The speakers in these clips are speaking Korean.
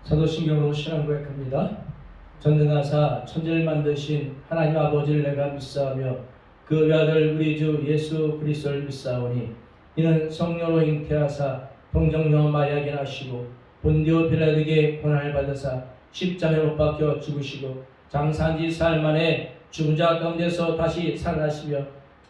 사도신경으로 신앙 고백합니다. 전능하사 천지를 만드신 하나님 아버지를 내가 믿사하며 그 외아들 우리 주 예수 그리스도를 믿사오니 이는 성령으로 잉태하사 동정녀 마리아에게 나시고 본디오 빌라도에게 고난을 받으사 십자가에 못 박혀 죽으시고 장사한 지 사흘 만에 죽은 자 가운데서 다시 살아나시며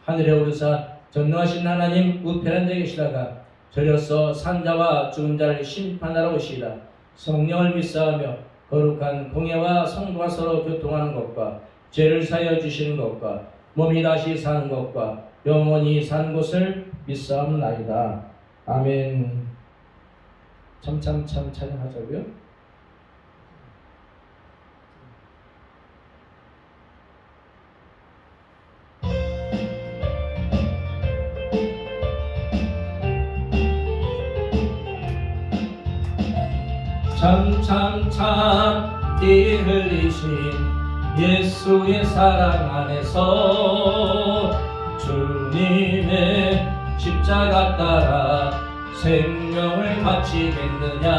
하늘에 오르사 전능하신 하나님 우편한 데 계시다가 저려서 산자와 죽은 자를 심판하러 오시리라. 성령을 믿사하며 거룩한 공예와 성도가 서로 교통하는 것과 죄를 사하여 주시는 것과 몸이 다시 사는 것과 영원히 사는 것을 믿사옵나이다. 아멘. 참참 찬양하자고요. 참 피 흘리신 예수의 사랑 안에서 주님의 십자가 따라 생명을 바치겠느냐.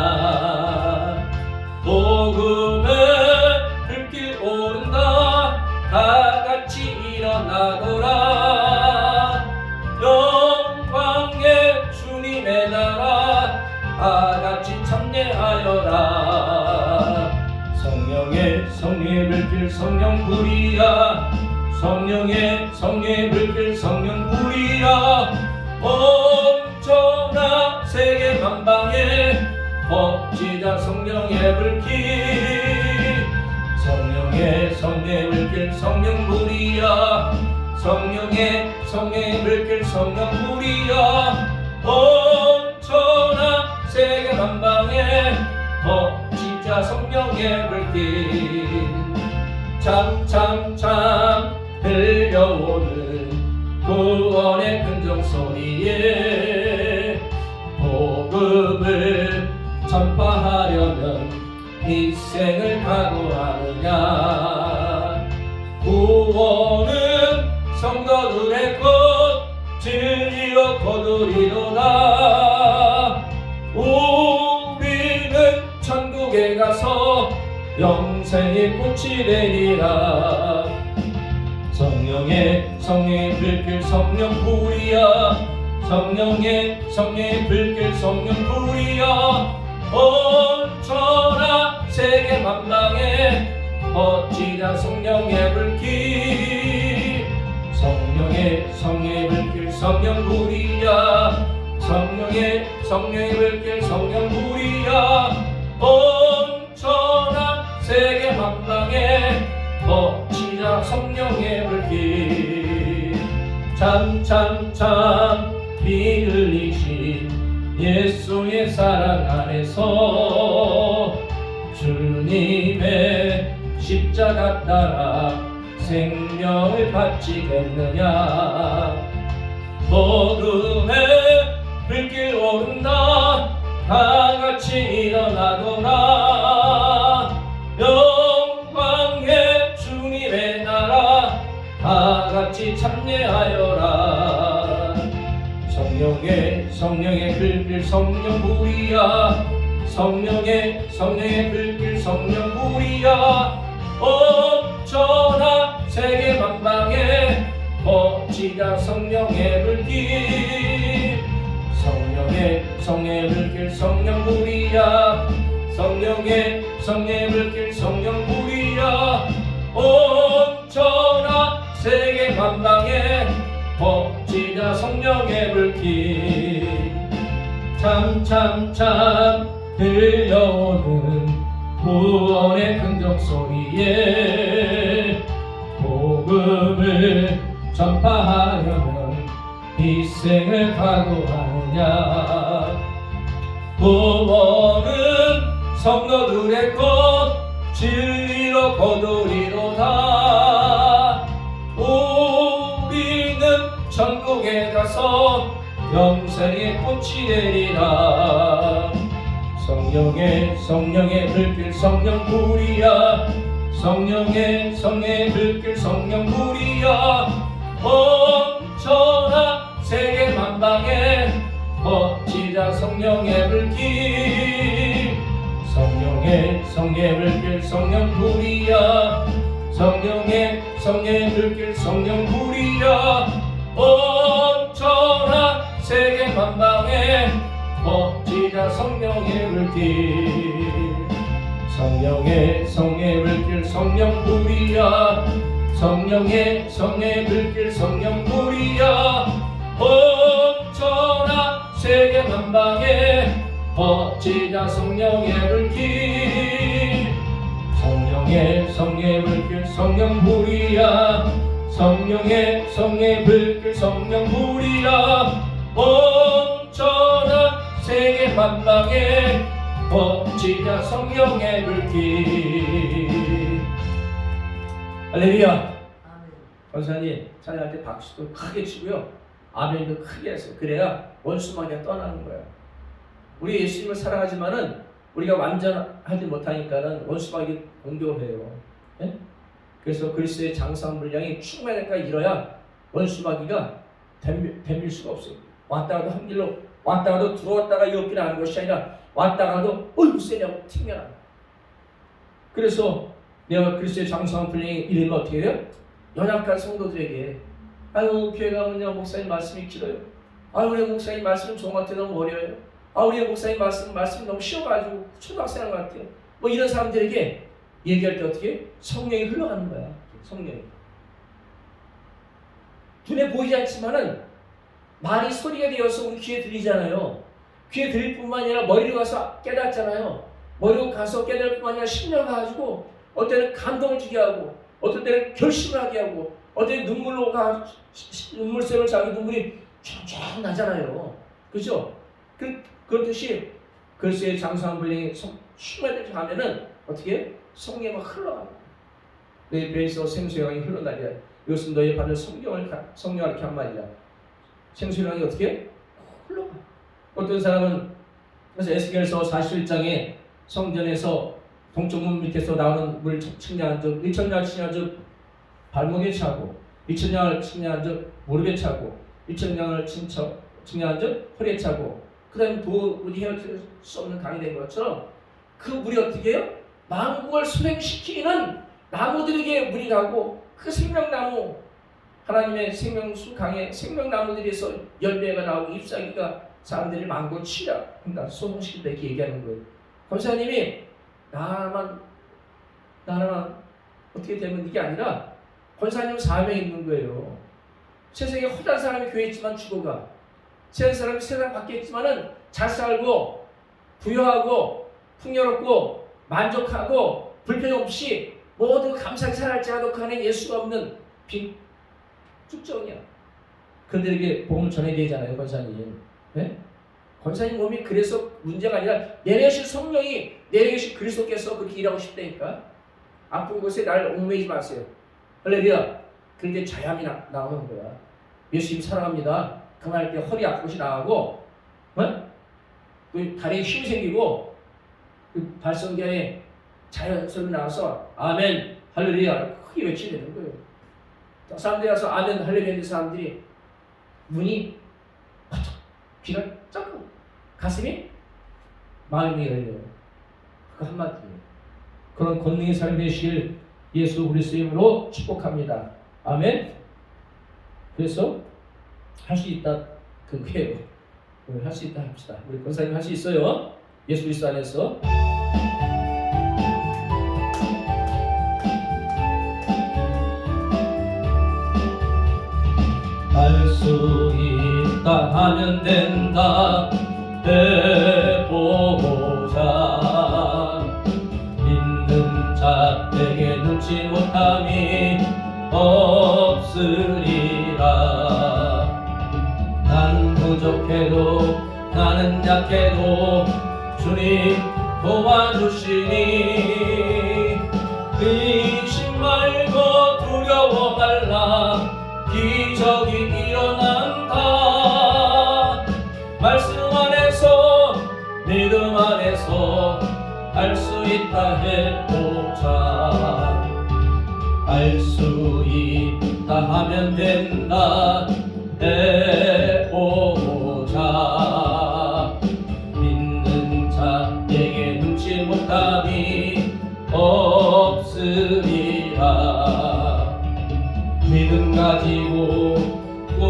복음의 불길 오른다 다같이 일어나거라. 영광의 주님의 나라 다같이 참여하여라. 성령의 불길 성령 불이야. 성령의 불길 성령 불이야. 엄청나 세계 만방에 퍼지자 성령의 불길. 성령의 불길 성령 불이야. 성령의 불길 성령 불이야. 엄청나 세계 만방에 퍼지자 성령의 불길. 참 들려오는 구원의 근정 소리에 복음을 전파하려면 희생을 각오하느냐. 구원은 성도들의 것 진리로 거두리로다. 우리는 천국에 가서 영생의 꽃이 되리라. 성령의 불길 성령 불이야. 성령의 불길 성령 불이야. 엄청나 세계 만방에 퍼지자 성령의 불길. 성령의 불길 성령 불이야. 성령의 불길 성령 불이야. 엄청나 세계 만방에 퍼지자 성령의 불길. 참 피 흘리신 예수의 사랑 안에서 주님의 십자가 따라 생명을 바치겠느냐. 복음의 불길 오른다 다같이 일어나거라. 영광의 주님의 나라 다같이 참여하여라. 성령의 불길 성령 불이야. 성령의 불길 성령 불이야. 엄청나 세계 만방에 퍼지자 성령의 불길. 성령의 불길 성령 불이야. 성령의 불길 성령 불이야. 엄청나 세계 만방에 퍼지자 성령의 불길. 참 들려오는 구원의 근정 소리에 복음을 전파하려면 희생을 각오하느냐. 구원은 성도들의 것 진리로 거두리로다. 우리는 천국에 가서 영생의 꽃이 되리라. 성령의 불길 성령 불이야. 성령의 불길 성령 불이야. 엄청나 세계 만방에 퍼지자 성령의 불길. 성령의 성령의 불길 성령 불이야 성령의 불길 성령 불이야 온천하 세계 만방에 퍼지자 성령의 불길 성령의 불길 성령 불이야 성령의 불길 성령 불이야 온천하 세계 만방에 퍼지자 성령의 불길 성령의 불길 성령 불이야 성령의 불길 성령 불이야 온천하 세계 만방에 퍼지자 성령의 불길. 할렐루야. 권사님 찬양할 때 박수도 크게 치고요 아멘도 크게 했어요. 그래야 원수마귀가 떠나는 거야. 우리 예수님을 사랑하지만은 우리가 완전하지 못하니까는 원수마귀 공격을 해요. 네? 그래서 그리스도의 장성 분량이 충만할까 이뤄야 원수마귀가 덤빌 수가 없어요. 왔다가도 한 길로 왔다가도 들어왔다가 이어끼나 하는 것이 아니라 왔다가도 어이구 세냐고 튕겨나. 그래서 내가 그리스도의 장성한 분량이 이르면 어떻게 돼요? 연약한 성도들에게 아유 교회 가면요 목사님 말씀이 길어요. 아유 우리 목사님 말씀 저한테 너무 어려워요. 아 우리 목사님 말씀이 너무 쉬워가지고 초등학생 같아요. 뭐 이런 사람들에게 얘기할 때 어떻게? 성령이 흘러가는 거야. 성령이 눈에 보이지 않지만은 말이 소리가 되어서 우리 귀에 들리잖아요. 귀에 들릴 뿐만 아니라 머리로 가서 깨닫잖아요. 머리로 가서 깨달을 뿐만 아니라 심령 가지고 어떤 때는 감동을 주게 하고 어떤 때는 결심을 하게 하고 어떤 때는 눈물샘을 자기 눈물이 쫙쫙 나잖아요. 그렇죠? 그렇듯이 그리스도의 장성한 분량이 충만하게 가면은 어떻게? 성령이 막 흘러가요. 너희 배에서 생수의 강이 흘러나리라. 이것은 너희 받을 성령을 이렇게 한 말이야. 생수의 강이 어떻게? 흘러가. 어떤 사람은 그래서 에스겔서 41장에 성전에서 동쪽 문 밑에서 나오는 물 측량한 즉 1,000냥을 측량한 즉 발목에 차고 2,000냥을 측량한 즉 무릎에 차고 1,000냥을 측량한 즉 허리에 차고 그 다음에 도무지 헤어질 수 없는 강이 된 것처럼 그 물이 어떻게 해요? 만국을 순행시키는 나무들에게 물이 가고 그 생명나무 하나님의 생명수 강에 생명나무들에서 열매가 나오고 잎사귀가 사람들이 만국을 치라 그러니까 소송시킬 때 이렇게 얘기하는 거예요. 권사님이 나만 어떻게 되면 이게 아니라 권사님 사명이 있는 거예요. 세상에 허다한 사람이 교회에 있지만 죽어가. 세상 사람이 세상 밖에 있지만은 잘 살고 부유하고 풍요롭고 만족하고 불평 없이 모두 감사하게 살할지라도 그 안에 예수가 없는 빈 축정이야. 그들에게 복음을 전해야 되잖아요, 권사님. 네? 권사님 몸이 그래서 문제가 아니라 내려오신 성령이 내려오신 그리스도께서 그렇게 일하고 싶다니까. 아픈 곳에 나를 얽매이지 마세요. 할렐루야. 그런데 자양이 나오는 거야. 예수님 사랑합니다. 그만할 때 허리 아픈 것이 나가고 그 다리에 힘이 생기고 그 발성견에 자연스럽게 나와서 아멘 할렐루야 크게 외치게 되는 거예요. 사람들이 와서 아멘 할렐루야 하는 사람들이 문이 귀가 작고 가슴이 마음이 열려요. 그 한마디예요. 그런 권능의 삶이 되시길 예수 그리스도 이름으로 축복합니다. 아멘. 그래서 할 수 있다 그게요. 할 수 있다 합시다. 우리 권사님 할 수 있어요. 예수 그리스도 안에서. 할 수 있다 하면 된다 해보자. 믿는 자에게 눈치 못함이 없으리라. 난 부족해도 나는 약해도 주님 도와주시니 의심 말고 두려워 말라. 기적이 일어난다. 말씀 안에서 믿음 안에서 할 수 있다 해보자. 할 수 있다 하면 된다 해보자. 믿는 자에게 눈치 못함이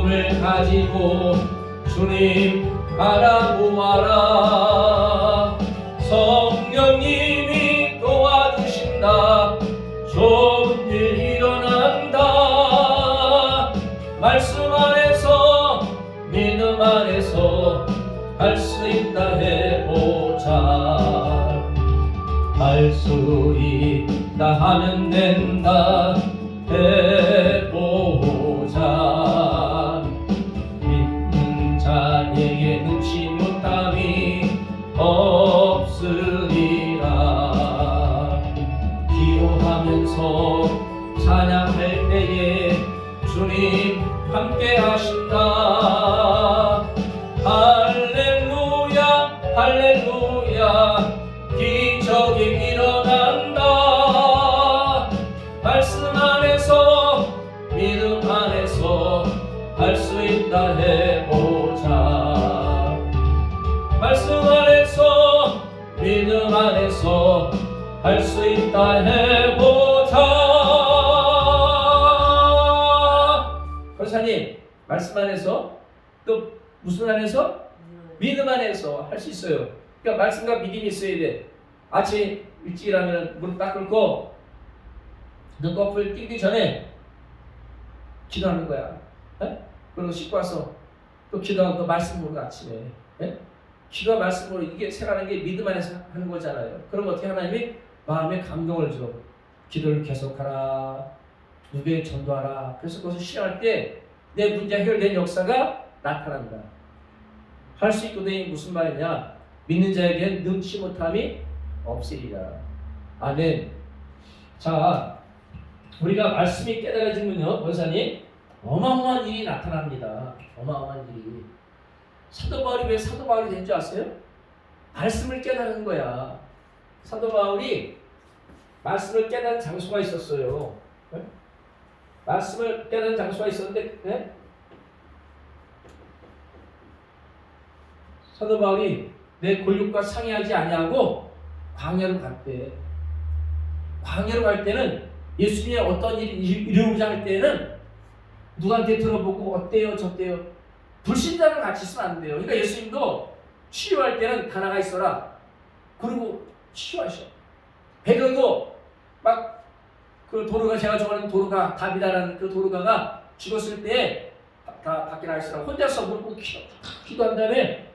마음을 가지고 주님 바라보아라. 성령님이 도와주신다. 좋은 일 일어난다. 말씀 안에서 믿음 안에서 할 수 있다 해보자. 할 수 있다 하면 된다 해보자. 믿는 자에게 능치 못함이 없으리라. 기도하면서 찬양할 때에 주님 함께 하신다. 할렐루야 할렐루야 기적이 일어난다. 말씀 안에서 믿음 안에서 할 수 있다 해보자. 말씀 안에서 믿음 안에서 할 수 있다 해보자. 권사님, 말씀 안에서 또 무슨 안에서? 믿음 안에서 할 수 있어요. 그러니까 말씀과 믿음이 있어야 돼. 아침 일찍 일하면 무릎 딱 꿇고 눈꺼풀 띄기 전에 기도하는 거야. 에? 그리고 씻고 와서 또 기도하고 또 말씀으로 아침에. 에? 기도와 말씀으로 이게 생각하는 게 믿음 안에서 하는 거잖아요. 그럼 어떻게 하나님이 마음에 감동을 줘. 기도를 계속하라. 누구에게 전도하라. 그래서 그것을 실행할 때 내 문제 해결된 역사가 나타난다. 할 수 있거든요. 무슨 말이냐? 믿는 자에게는 능치 못함이 없으리라. 아멘. 자, 우리가 말씀이 깨달아지면요, 권사님, 어마어마한 일이 나타납니다. 어마어마한 일이. 사도 바울이 왜 사도 바울이 된 줄 아세요? 말씀을 깨달은 거야. 사도 바울이 말씀을 깨달은 장소가 있었어요. 네? 말씀을 깨달은 장소가 있었는데, 네? 사도 바울이 내 권력과 상의하지 아니하고 광야로 갔대. 광야로 갈 때는 예수님이 어떤 일을 이루고자 할 때는 누구한테 들어보고 어때요 저때요 불신자랑 같이 있으면 안 돼요. 그러니까 예수님도 치료할 때는 다 나가 있어라. 그리고 치료하셔. 베드로도 막 그 도르가, 제가 좋아하는 도르가, 다비다라는 그 도르가가 죽었을 때 다 밖에 나가 있어라. 혼자서 물고 기도한 다음에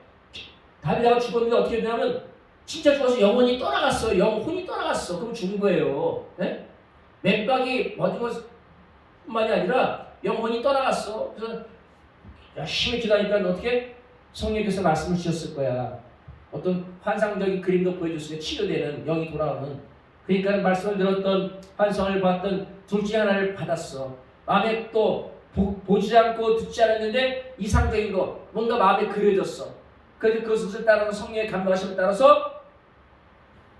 다비다가 죽었는데 어떻게 되냐면 진짜 죽어서 영혼이 떠나갔어. 영혼이 떠나갔어. 그럼 죽은 거예요. 네? 맥박이 멎은 것뿐만이 아니라 영혼이 떠나갔어. 그래서 열심히 기도하니까 어떻게? 성령께서 말씀을 주셨을 거야. 어떤 환상적인 그림도 보여줬으니까 치료되는, 영이 돌아오는. 그러니까 말씀을 들었던, 환상을 봤던 둘 중에 하나를 받았어. 마음에 또 보지 않고 듣지 않았는데 이상적인 거 뭔가 마음에 그려졌어. 그래서 그것을 따라서 성령의 감동하심을 따라서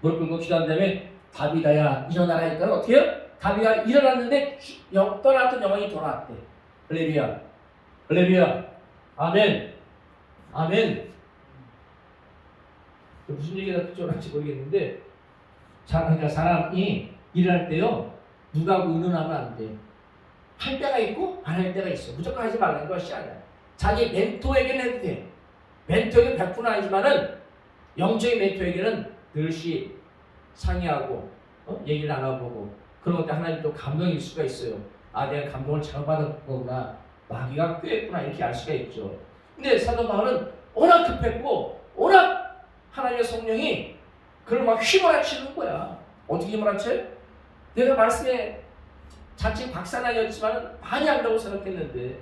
무릎 꿇고 기도한 다음에 다비다야 일어나라 하니까 어떻게 해요? 다비가 일어났는데 떠났던 영혼이 돌아왔대. 할렐루야. 할렐루야. 아멘. 아멘. 무슨 얘기가 쫄았지 모르겠는데, 그러니까 사람이 일할 때요, 누가하고 의논하면 안 돼. 할 때가 있고 안 할 때가 있어. 무조건 하지 말라는 것이 아니야. 자기 멘토에게는 해도 돼. 멘토에게 100%는 아니지만은 영적인 멘토에게는 늘시 상의하고 얘기를 나눠보고, 그런 것때 하나님 또 감동일 수가 있어요. 아, 내가 감동을 잘못 받은 거구나, 마귀가 꾀했구나, 이렇게 알 수가 있죠. 근데 사도 바울은 워낙 급했고 워낙 하나님의 성령이 그걸 막 휘몰아치는 거야. 어떻게 휘몰아쳐요? 내가 말씀에 자칭 박사는 아니었지만 많이 안다고 생각했는데,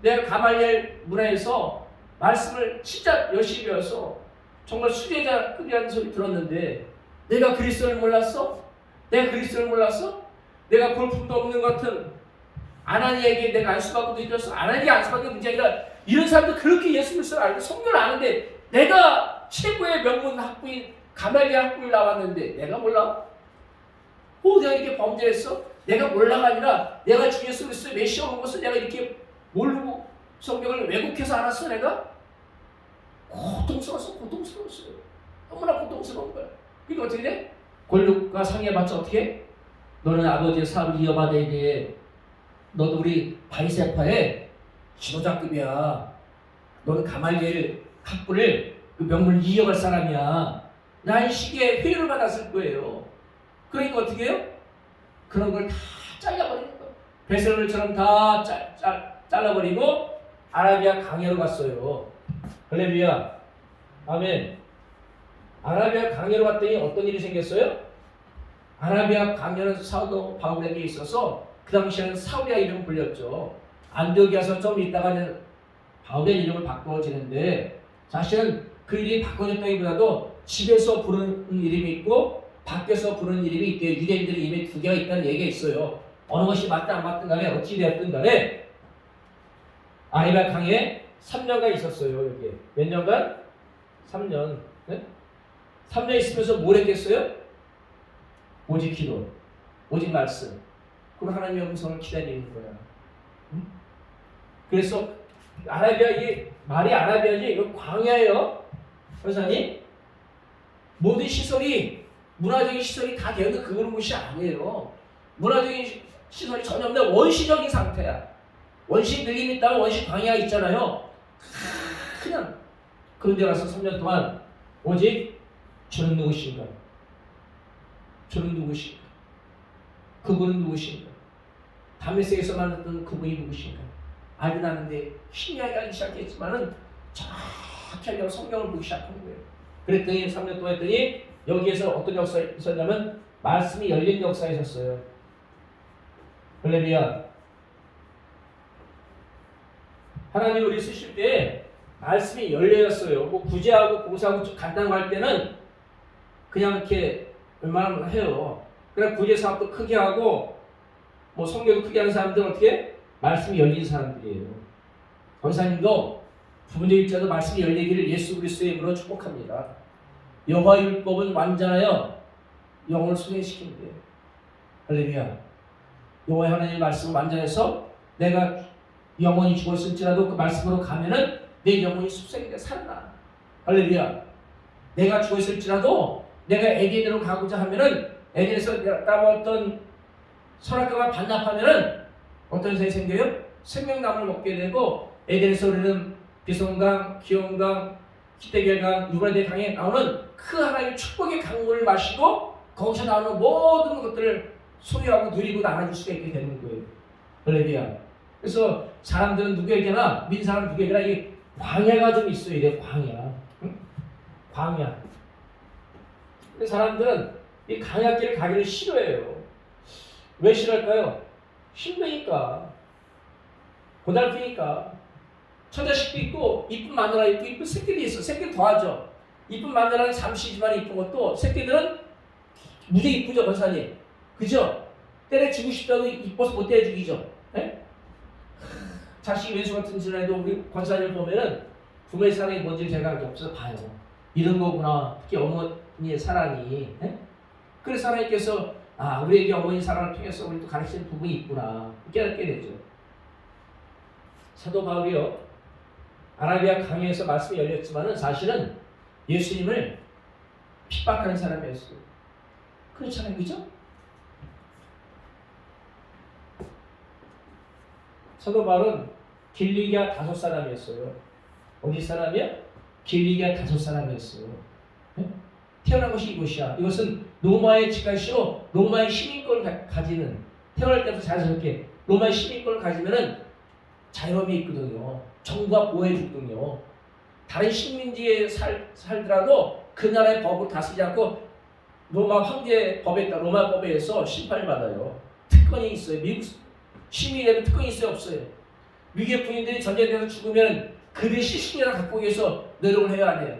내가 가말리엘 문화에서 말씀을 진짜 열심히 배워서 정말 수제자급이라는 소리 들었는데, 내가 그리스도를 몰랐어? 내가 그리스도를 몰랐어? 내가 볼품도 없는 것 같은 아나니에게 내가 안수받고도 있었어. 아나니에게 안수받는 게 문제 아니라, 이런 사람들 그렇게 예수 그리스도를 알고 성경을 아는데, 내가 최고의 명문 학부인 가말리엘 학부를 나왔는데 내가 몰라? 내가 이렇게 범죄했어? 내가 몰라가 아니라 내가 주 예수 그리스도의 메시아 온 것을 내가 이렇게 모르고 성경을 왜곡해서 알았어. 내가 고통스러웠어요. 너무나 고통스러운 거야. 그러니까 어떻게 돼? 권력과 상해봤자 어떻게 해? 너는 아버지의 사업을 이어받아야 돼. 너도 우리 바리새파의 지도자급이야. 너는 가말리엘 학부를 그 명분을 이어갈 사람이야. 라는 식의 회유를 받았을 거예요. 그러니까 어떻게 해요? 그런 걸 다 잘라버리는 거예요. 베슬로처럼 다 잘라버리고 아라비아 강야로 갔어요. 할렐루야. 아멘. 아라비아 강야로 갔더니 어떤 일이 생겼어요? 아라비아 강야는 사도 바울에게 있어서 그 당시에는 사울이라 이름을 불렸죠. 안디오키아서 좀 있다가 바울의 이름을 바꿔지는데 사실은 그 이름이 바꿔졌다기보다도 집에서 부르는 이름이 있고 밖에서 부르는 이름이 있대요. 유대인들의 이름이 두 개가 있다는 얘기가 있어요. 어느 것이 맞든 안 맞든 간에 어찌 되었든 간에 아라비아 강에 3년간 있었어요. 여기 몇 년간? 3년. 네? 3년 있으면서 뭘 했겠어요? 오직 기도, 오직 말씀. 그리고 하나님의 음성을 기다리는 거야. 응? 그래서 아라비아, 이게 말이 아라비아지 이거 광야예요. 선생님, 모든 시설이 문화적인 시설이 다 되어도 그런 곳이 아니에요. 문화적인 시설이 전혀 없는 원시적인 상태야. 원시 늙음이 있다가 원시 광야가 있잖아요. 그냥 그런 데 가서 3년 동안 오직 저는 누구신가? 저는 누구신가? 그분은 누구신가? 다메섹에서 만났던 그분이 누구신가? 알긴 아는데 신이야기 하기 시작했지만은 정확히 알려고 성경을 보기 시작한 거예요. 그랬더니 3년 동안 했더니 여기에서 어떤 역사가 있었냐면 말씀이 열린 역사가 있었어요. 할렐루야. 하나님 우리 쓰실 때 말씀이 열려졌어요. 뭐 구제하고 봉사하고 좀 간단한 거 할 때는 그냥 이렇게 웬만하면 해요. 그래 구제 사업도 크게 하고 뭐 성교도 크게 하는 사람들은 어떻게? 말씀이 열린 사람들이에요. 권사님도 부모님 입자도 말씀이 열리기를 예수 그리스도의 이름으로 축복합니다. 여호와 율법은 완전하여 영혼을 순회시킨대요. 할렐루야. 여호와 하나님의 말씀을 완전해서 내가 영혼이 죽었을지라도 그 말씀으로 가면은 내 영혼이 숲속에 돼 살아나. 할렐루야. 내가 죽었을지라도 내가 에덴으로 가고자 하면은 에덴에서 따먹었던 선악과가 반납하면은 어떤 세상이 생겨요? 생명나무를 먹게 되고 에덴에서 흐르는 비송강, 기온강, 기대결강, 유브라데 강에 나오는 그 하나님의 축복의 강물을 마시고 거기서 나오는 모든 것들을 소유하고 누리고 나눠줄 수가 있게 되는 거예요. 할렐루야. 그래서 사람들은 누구에게나 믿는 사람 누구에게나 이 광야가 좀 있어야 돼. 광야. 응? 광야. 사람들은 이 광야길을 가기를 싫어해요. 왜 싫어할까요? 힘드니까, 고달프니까. 처자식도 있고 이쁜 마누라 있고 이쁜 새끼들이 있어. 새끼들 더하죠. 이쁜 마누라는 잠시지만 이쁜 것도 새끼들은 무지 이쁘죠, 권사님. 그죠? 때려주고 싶다고 이뻐서 못 때려주기죠. 네? 자식이 왼수 같은 짓을 해도 우리 권사님 보면은 부모의 사랑이 뭔지 제가 없어서 봐요. 이런 거구나. 특히 어머니의 사랑이. 네? 그래서 하나님께서 우리에게 어머니 사랑을 통해서 우리 또 가르치는 부분이 있구나. 깨닫게 되죠. 사도 바울이요. 아라비아 강야에서 말씀이 열렸지만은 사실은 예수님을 핍박하는 사람이었어요. 그렇잖아요. 그죠? 사도 바울은 길리기아 5사람이었어요. 어디 사람이야? 길리기아 5사람이었어요. 네? 태어난 것이 이곳이야. 이것은 로마의 직관시로 로마의 시민권을 가지는, 태어날 때부터 자연스럽게 로마의 시민권을 가지면은 자유로움이 있거든요. 정부가 보호해 주거든요. 다른 식민지에 살더라도 그 나라의 법을 다스리지 않고 로마 황제 법에 따라 로마 법에 의해서 심판을 받아요. 특권이 있어요. 미국 시민이 되면 특권이 있어요, 없어요? 미국의 군인들이 전쟁에서 죽으면 그들의 시신이나 갖고 오기 위해서 노력을 해야 안 해요.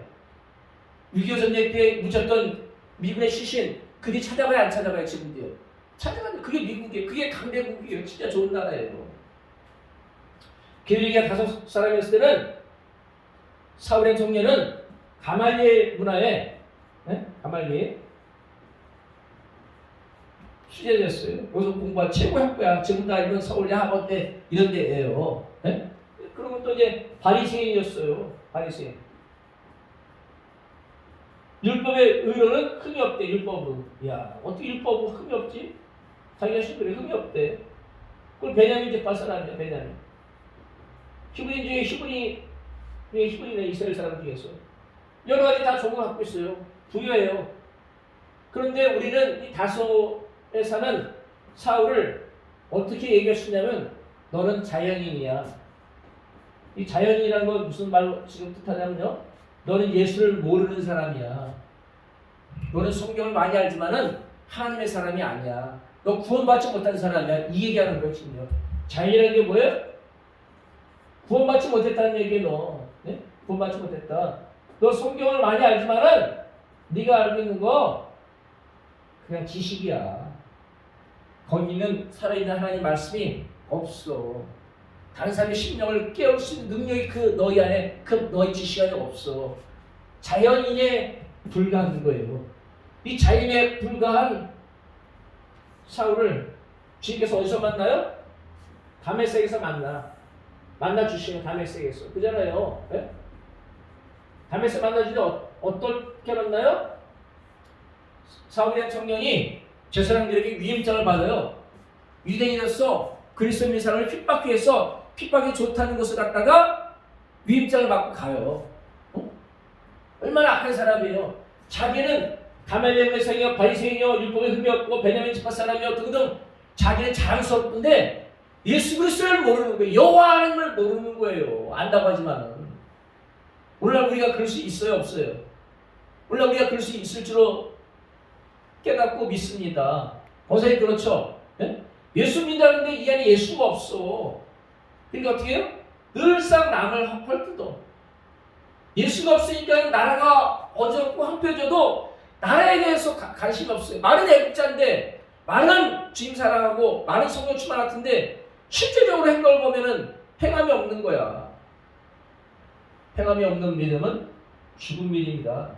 6.25 전쟁 때 묻혔던 미군의 시신 그들이 찾아봐요, 안 찾아봐요? 지금도요. 찾아가면 그게 미국이에요. 그게 강대국이에요. 진짜 좋은 나라예요. 길리기아 5사람이었을 때는 사울의 종려는 가말리엘 문화에 가말리엘 취재됐어요. 여기서 공부가 최고의 학교야. 지금 다 이런 서울 야학원 때 이런 데예요. 네? 그리고 또 이제 바리새인이었어요. 바리새인. 율법의 의로는 흠이 없대. 율법으로. 야, 어떻게 율법으로 흠이 없지? 자기가 신들이 흠이 없대. 그걸 베냐민 집안 사람이야. 베냐민. 히브리인 중에 히브리네 이스라엘 사람 중에서 여러 가지 다 종을 갖고 있어요. 부여해요. 그런데 우리는 이 다소에 사는 사울을 어떻게 얘기할 수 있냐면 너는 자연인이야. 이 자연인이라는 건 무슨 말로 지금 뜻하냐면요. 너는 예수를 모르는 사람이야. 너는 성경을 많이 알지만은 하나님의 사람이 아니야. 너 구원받지 못한 사람이야. 이 얘기하는 거예요, 지금요. 자연이라는 게 뭐예요? 구원받지 못했다는 얘기예요, 너. 네? 구원받지 못했다. 너 성경을 많이 알지만은 네가 알고 있는 거 그냥 지식이야. 거기는 살아있는 하나님 말씀이 없어. 다른 사람의 심령을 깨울 수 있는 능력이 그 너희 안에, 그 너희 지식 안에 없어. 자연인에 불과한 거예요. 이 자연인에 불과한 사울을 주님께서 어디서 만나요? 다메섹에서 만나 주시는 다메섹에서. 그잖아요. 네? 다메섹 만나 주는데 어떻게 만나요? 사울이라는 청년이 저 사람들에게 위임장을 받아요. 유대인으로서 그리스도 믿는 사람을 핍박해 해서 핍박이 좋다는 것을 갖다가 위임장을 받고 가요. 얼마나 악한 사람이에요. 자기는 가멜리엘의 성이요 바리새인이요 율법에 흠이 없고 베냐민 지파 사람이요 등등 자기는 자랑스럽던데 예수 그리스도를 모르는 거예요. 여호와 하나님을 모르는 거예요. 안다고 하지만은 오늘날 우리가 그럴 수 있어요, 없어요? 오늘날 우리가 그럴 수 있을 줄로 깨닫고 믿습니다. 어서히 그렇죠? 네? 예수 믿는다는데 이 안에 예수가 없어. 그러니까 어떻게 해요? 늘상 남을 헐뜯어. 예수가 없으니까 나라가 어렵고 황폐해져도 나라에 대해서 관심이 없어요. 말은 애국자인데 말은 주님 사랑하고 말은 성령 충만 같은데 실제적으로 행동을 보면은 행함이 없는 거야. 행함이 없는 믿음은 죽은 믿음이다.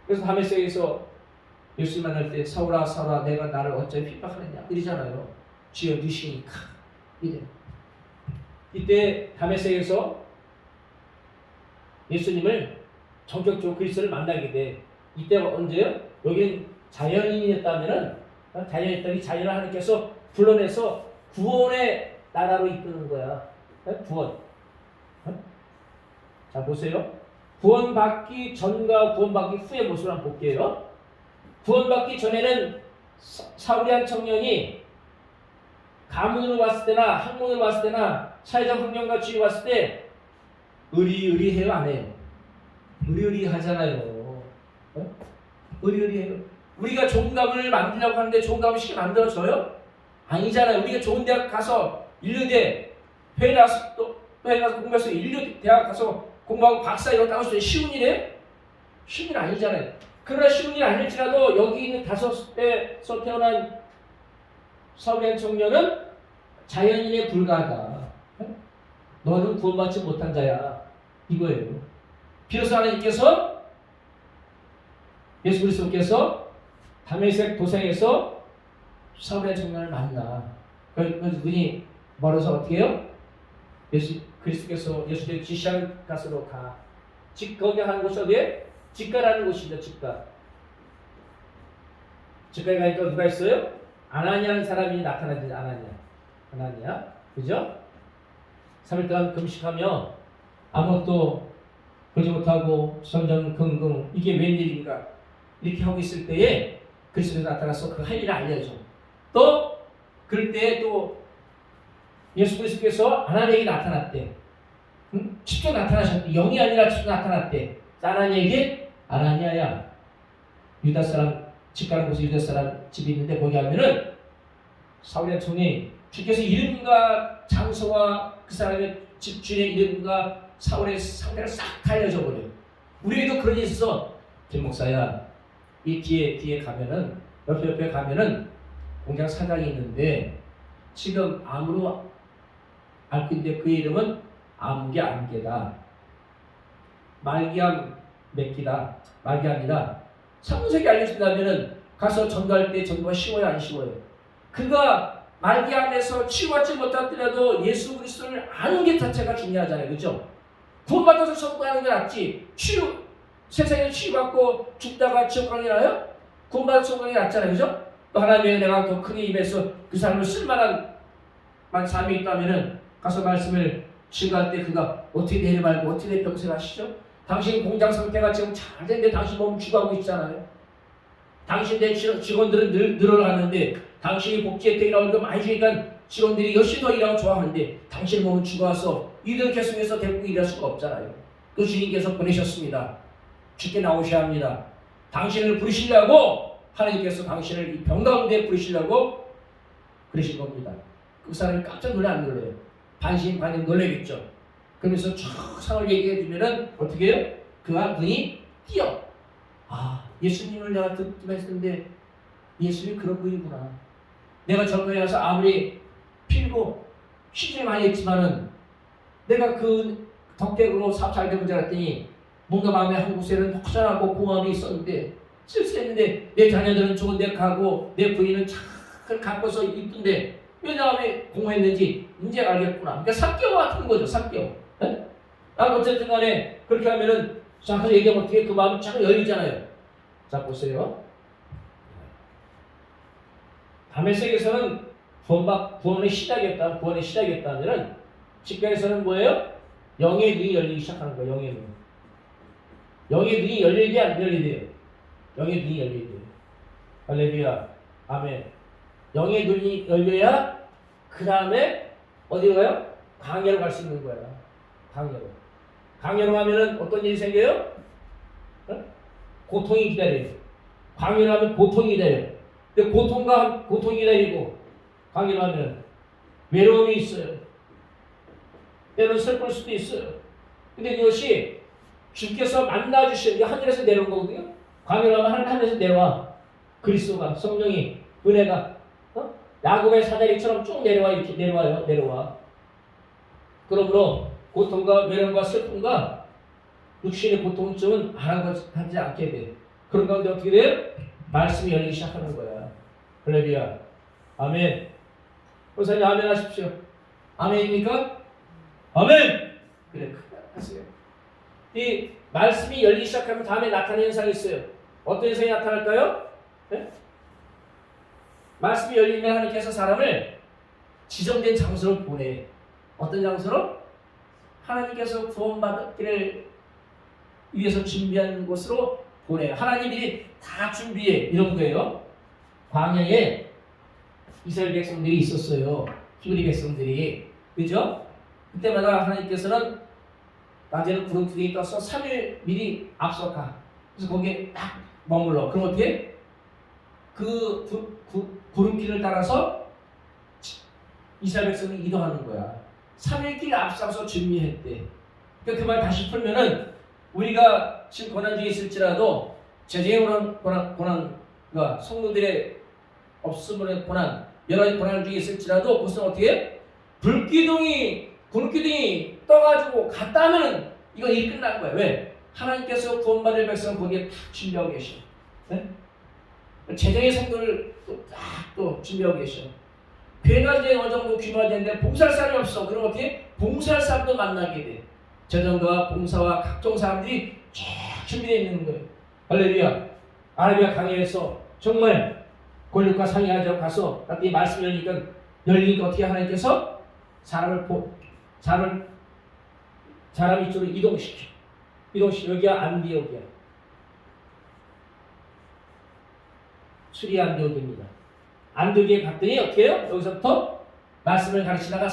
그래서 다메섹에서 예수 만날 때 사울아 사울아 내가 나를 어찌 핍박하느냐 이러잖아요. 주여 누시니까 이래. 이때 다메섹에서 예수님을 전격적으로 그리스도를 만나게 돼. 이때가 언제요? 여기는 자연인이었다면은 자연이었더니 자연을 하나님께서 불러내서 구원의 나라로 이끄는 거야. 구원. 자 보세요. 구원받기 전과 구원받기 후의 모습을 한번 볼게요. 구원받기 전에는 사울이한 청년이 가문으로 왔을 때나 학문으로 왔을 때나 사회적 환경과 주위 왔을 때 의리의리해요, 안 해요? 의리의리하잖아요. 의리의리해요. 우리가 좋은 가문을 만들려고 하는데 좋은 가문 쉽게 만들어져요? 아니잖아요. 우리가 좋은 대학 가서 인류대 회에 나서 또 회에 나서 공부해서 인류 대학 가서 공부하고 박사 이런 따고 쉬운 일이에요? 쉬운 일 아니잖아요. 그러나 쉬운 일 아닐지라도 여기 있는 5에서 태어난 사울이한 청년은 자연인에 불과하다. 너는 구원받지 못한 자야. 이거예요. 비로소 하나님께서 예수 그리스도께서 다메섹 도상에서 사울이한 청년을 만나. 그래서 눈이 멀어서 어떻게 해요? 예수 그리스도께서 예수님의 지시한 곳으로 가. 거기 하는 곳이 어디에? 직가라는 곳이죠. 직가에 가니까 누가 있어요? 아나니아라는 사람이 나타나지. 아나니아. 그죠? 3일 동안 금식하며 아무것도 보지 못하고 전전긍긍 이게 웬일인가 이렇게 하고 있을 때에 그리스도가 나타나서 그 할 일을 알려줘. 또 그럴 때에 또 예수 그리스도께서 아나니아에게 나타났대. 직접 나타나셨대. 영이 아니라 직접 나타났대. 아나니아에게 아나니아야. 유다 사람 집 가는 곳에 유다 사람 집이 있는데 거기 가면은 사울의 총이 주께서 이름과 장소와 그 사람의 집 주인의 이름과 사울의 상태를 싹 다 알려줘 버려. 우리에게도 그런 일이 있어. 김 목사야, 이 뒤에 가면은 옆에 가면은 공장 사장이 있는데 지금 암으로 앓고 있는데 그 이름은 암계 안개다. 말기암 맥기다. 말기암이다. 상세하게 알려준다면은 가서 전도할 때 전도가 쉬워요, 안 쉬워요? 그가 말기암에서 치유받지 못하더라도 예수 그리스도를 아는 게 자체가 중요하잖아요, 그죠? 구원받아서 천국하는 게 낫지. 세상에 치유받고 죽다가 지옥 가는 게 나아요? 구원받아서 천국 가는 게 낫잖아요, 그죠? 또 하나님의 내가 더 크게 임해서 그 사람을 쓸만한 삶이 있다면은 가서 말씀을 증거할 때 그가 어떻게 내려말고 어떻게 병세를 하시죠? 당신 공장 상태가 지금 잘 됐는데 당신 몸 죽어가고 있잖아요. 당신의 직원들은 늘어나는데 당신이 복지 혜택이라고 하는 거 많이 주니까 직원들이 열심히 더 일하고 좋아하는데 당신의 몸은 죽어와서 이들 계속해서 데리고 일할 수가 없잖아요. 그 주님께서 보내셨습니다. 죽게 나오셔야 합니다. 당신을 부르시려고 하나님께서 당신을 이 병 가운데 부르시려고 그러신 겁니다. 그 사람이 깜짝 놀래 안 놀래요? 반신반의 놀래겠죠. 그러면서 쭉 상을 얘기해 주면은 어떻게 해요? 그가 눈이 띄어. 아, 예수님을 내가 듣기만 했는데 예수님이 그런 분이구나. 내가 젊은이 와서 아무리 필고 시즌 많이 했지만은 내가 그 덕택으로 사업 잘 되는 줄 알았더니 뭔가 마음에 한 곳에는 허전하고 공허함이 있었는데 쓸쓸했는데 내 자녀들은 좋은 데 가고 내 부인은 잘 갖고서 이쁜데 왜 마음에 공허했는지 이제 알겠구나. 그러니까 3개월 같은 거죠. 3개월. 네? 어쨌든 간에 그렇게 하면은 자, 그래서 얘기하면 어떻게 그 마음이 쫙 열리잖아요. 자, 보세요. 다메섹에서는 구원의 시작이었다. 구원의 시작이었다면은 직관에서는 뭐예요? 영의 눈이 열리기 시작하는 거예요. 영의 눈. 영의 눈이 열리게 안 열리대요. 영의 눈이 열리대요. 할렐루야. 아멘. 영의 눈이 열려야 그 다음에 어디 가요? 강예로 갈 수 있는 거야. 강예로. 강예로 가면은 어떤 일이 생겨요? 어? 고통이 기다려요. 강예로 하면 고통이 기다려요. 근데 고통이 기다리고 강예로 하면 외로움이 있어요. 때로는 슬플 수도 있어요. 근데 이것이 주께서 만나주시는 하늘에서 내려온 거거든요. 강예로 하면 하늘에서 내려와. 그리스도가 성령이 은혜가 야곱의 사다리처럼 쭉 내려와. 이렇게 내려와. 그러므로 고통과 외로움과 슬픔과 육신의 고통쯤은 하지 않게 돼. 그런 가운데 어떻게 돼요? 말씀이 열리기 시작하는 거야. 할렐루야. 아멘. 선생님 아멘 하십시오. 아멘입니까? 아멘. 그래, 하세요. 이 말씀이 열리기 시작하면 다음에 나타나는 현상이 있어요. 어떤 현상이 나타날까요? 네? 말씀이 열리면 하나님께서 사람을 지정된 장소로 보내. 어떤 장소로? 하나님께서 구원받기를 위해서 준비한 곳으로 보내. 하나님들이 다 준비해. 이런 거예요. 광야에 이스라엘 백성들이 있었어요. 히브리 백성들이. 그죠? 그때마다 하나님께서는 낮에는 구름 기둥이 떠서 3일 미리 앞서 가. 그래서 거기에 딱 머물러. 그럼 어떻게? 그 구름길을 따라서 이스라엘 백성이 이동하는 거야. 3일 길 앞서서 준비했대. 그러니까 그 말 다시 풀면은 우리가 지금 고난 중에 있을지라도 제재의 고난과 성도들의 없음의 고난, 여러 가지 고난 중에 있을지라도 그것은 어떻게 해? 구름기둥이 떠가지고 갔다 하면은 이건 일이 끝난 거야. 왜? 하나님께서 구원받을 백성을 거기에 딱 준비하고 계셔. 네? 제자의 성도를 또 준비하고 계셔. 교회가 이제 어느 정도 규모가 되는데 봉사할 사람이 없어. 그럼 어떻게? 봉사할 사람도 만나게 돼. 재정과 봉사와 각종 사람들이 쫙 준비되어 있는 거예요. 할렐루야. 아라비아 강야에서 정말 권력과 상의하자고 가서 이 말씀이 열리니까 어떻게 하나님께서 사람 이쪽으로 이동시켜. 여기가 안디옥이야. 수리아 안디옥입니다. 안디옥에 갔더니 어떻게 해요? 여기서부터 말씀을 가르치다가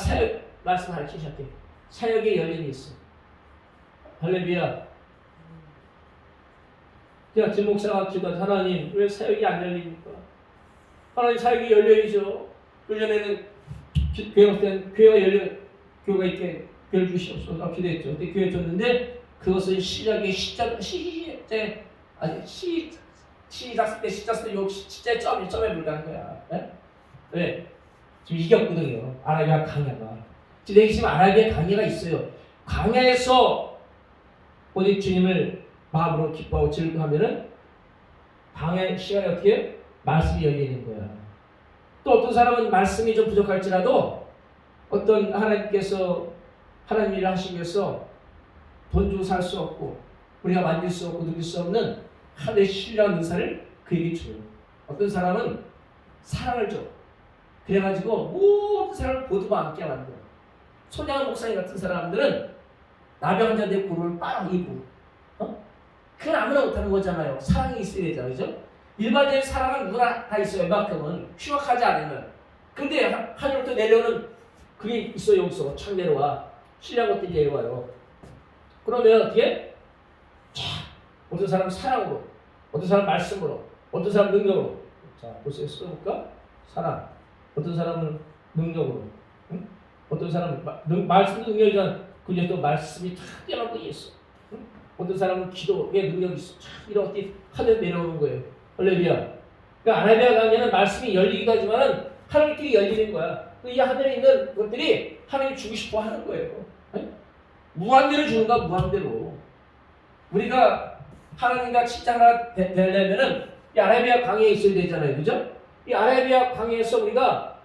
말씀 가르치기 시작해. 사역의 열림이 있어. 할렐루야. 제가 진 목사가 기도한 하나님 왜 사역이 안 열립니까? 하나님 사역이 열려야죠. 그전에는 교회가 있게 교회를 주시옵소서 기도했죠. 근데 교회 줬는데 그것은 시작 때 시자에 점에 불과한 거야. 네? 왜? 지금 이겼거든요. 아라비아 강야가. 지금 아라비아 강야가 있어요. 강야에서 오직 주님을 마음으로 기뻐하고 즐거워하면은 강야 시간에 어떻게 말씀이 열리는 거야. 또 어떤 사람은 말씀이 좀 부족할지라도 어떤 하나님 일을 하시기 위해서 돈 주고 살 수 없고 우리가 만질 수 없고 누릴 수 없는 하나님의 신령한 은사를 그에게 줘요. 어떤 사람은 사랑을 줘. 그래가지고 모든 사람을 보도가 않게 만들어. 손양원 목사님 같은 사람들은 나병 환자들의 고를 빨아 입고, 그건 아무나 못하는 거잖아요. 사랑이 있어야 되잖아요, 그죠? 일반적인 사랑은 누구나 다 있어요. 웬만큼은 휴학하지 않으면. 근데 하늘부터 내려오는 그게 있어. 여기서 착 내려와. 신뢰한 것들이 내려와요. 그러면 어떻게? 자, 어떤 사람은 사랑으로, 어떤 사람은 말씀으로, 어떤 사람은 능력으로. 자, 보세요. 써볼까? 사랑. 어떤 사람은 능력으로, 응? 어떤 사람은 말씀도 능력이지만 그 중에 또 말씀이 다 뛰어난 거 있어. 응? 어떤 사람은 기도에 능력이 있어. 이런 것들이 하늘에 내려오는 거예요. 할렐루야. 그러니까 아라비아 강에는 말씀이 열리기도 하지만 하나님끼리 열리는 거야. 이 하늘에 있는 것들이 하나님이 주고 싶어 하는 거예요. 응? 무한대로 주는가 무한대로. 우리가 하나님과 진짜 하나 되려면은 이 아라비아 강에 있어야 되잖아요. 그죠? 이 아라비아 강에서 우리가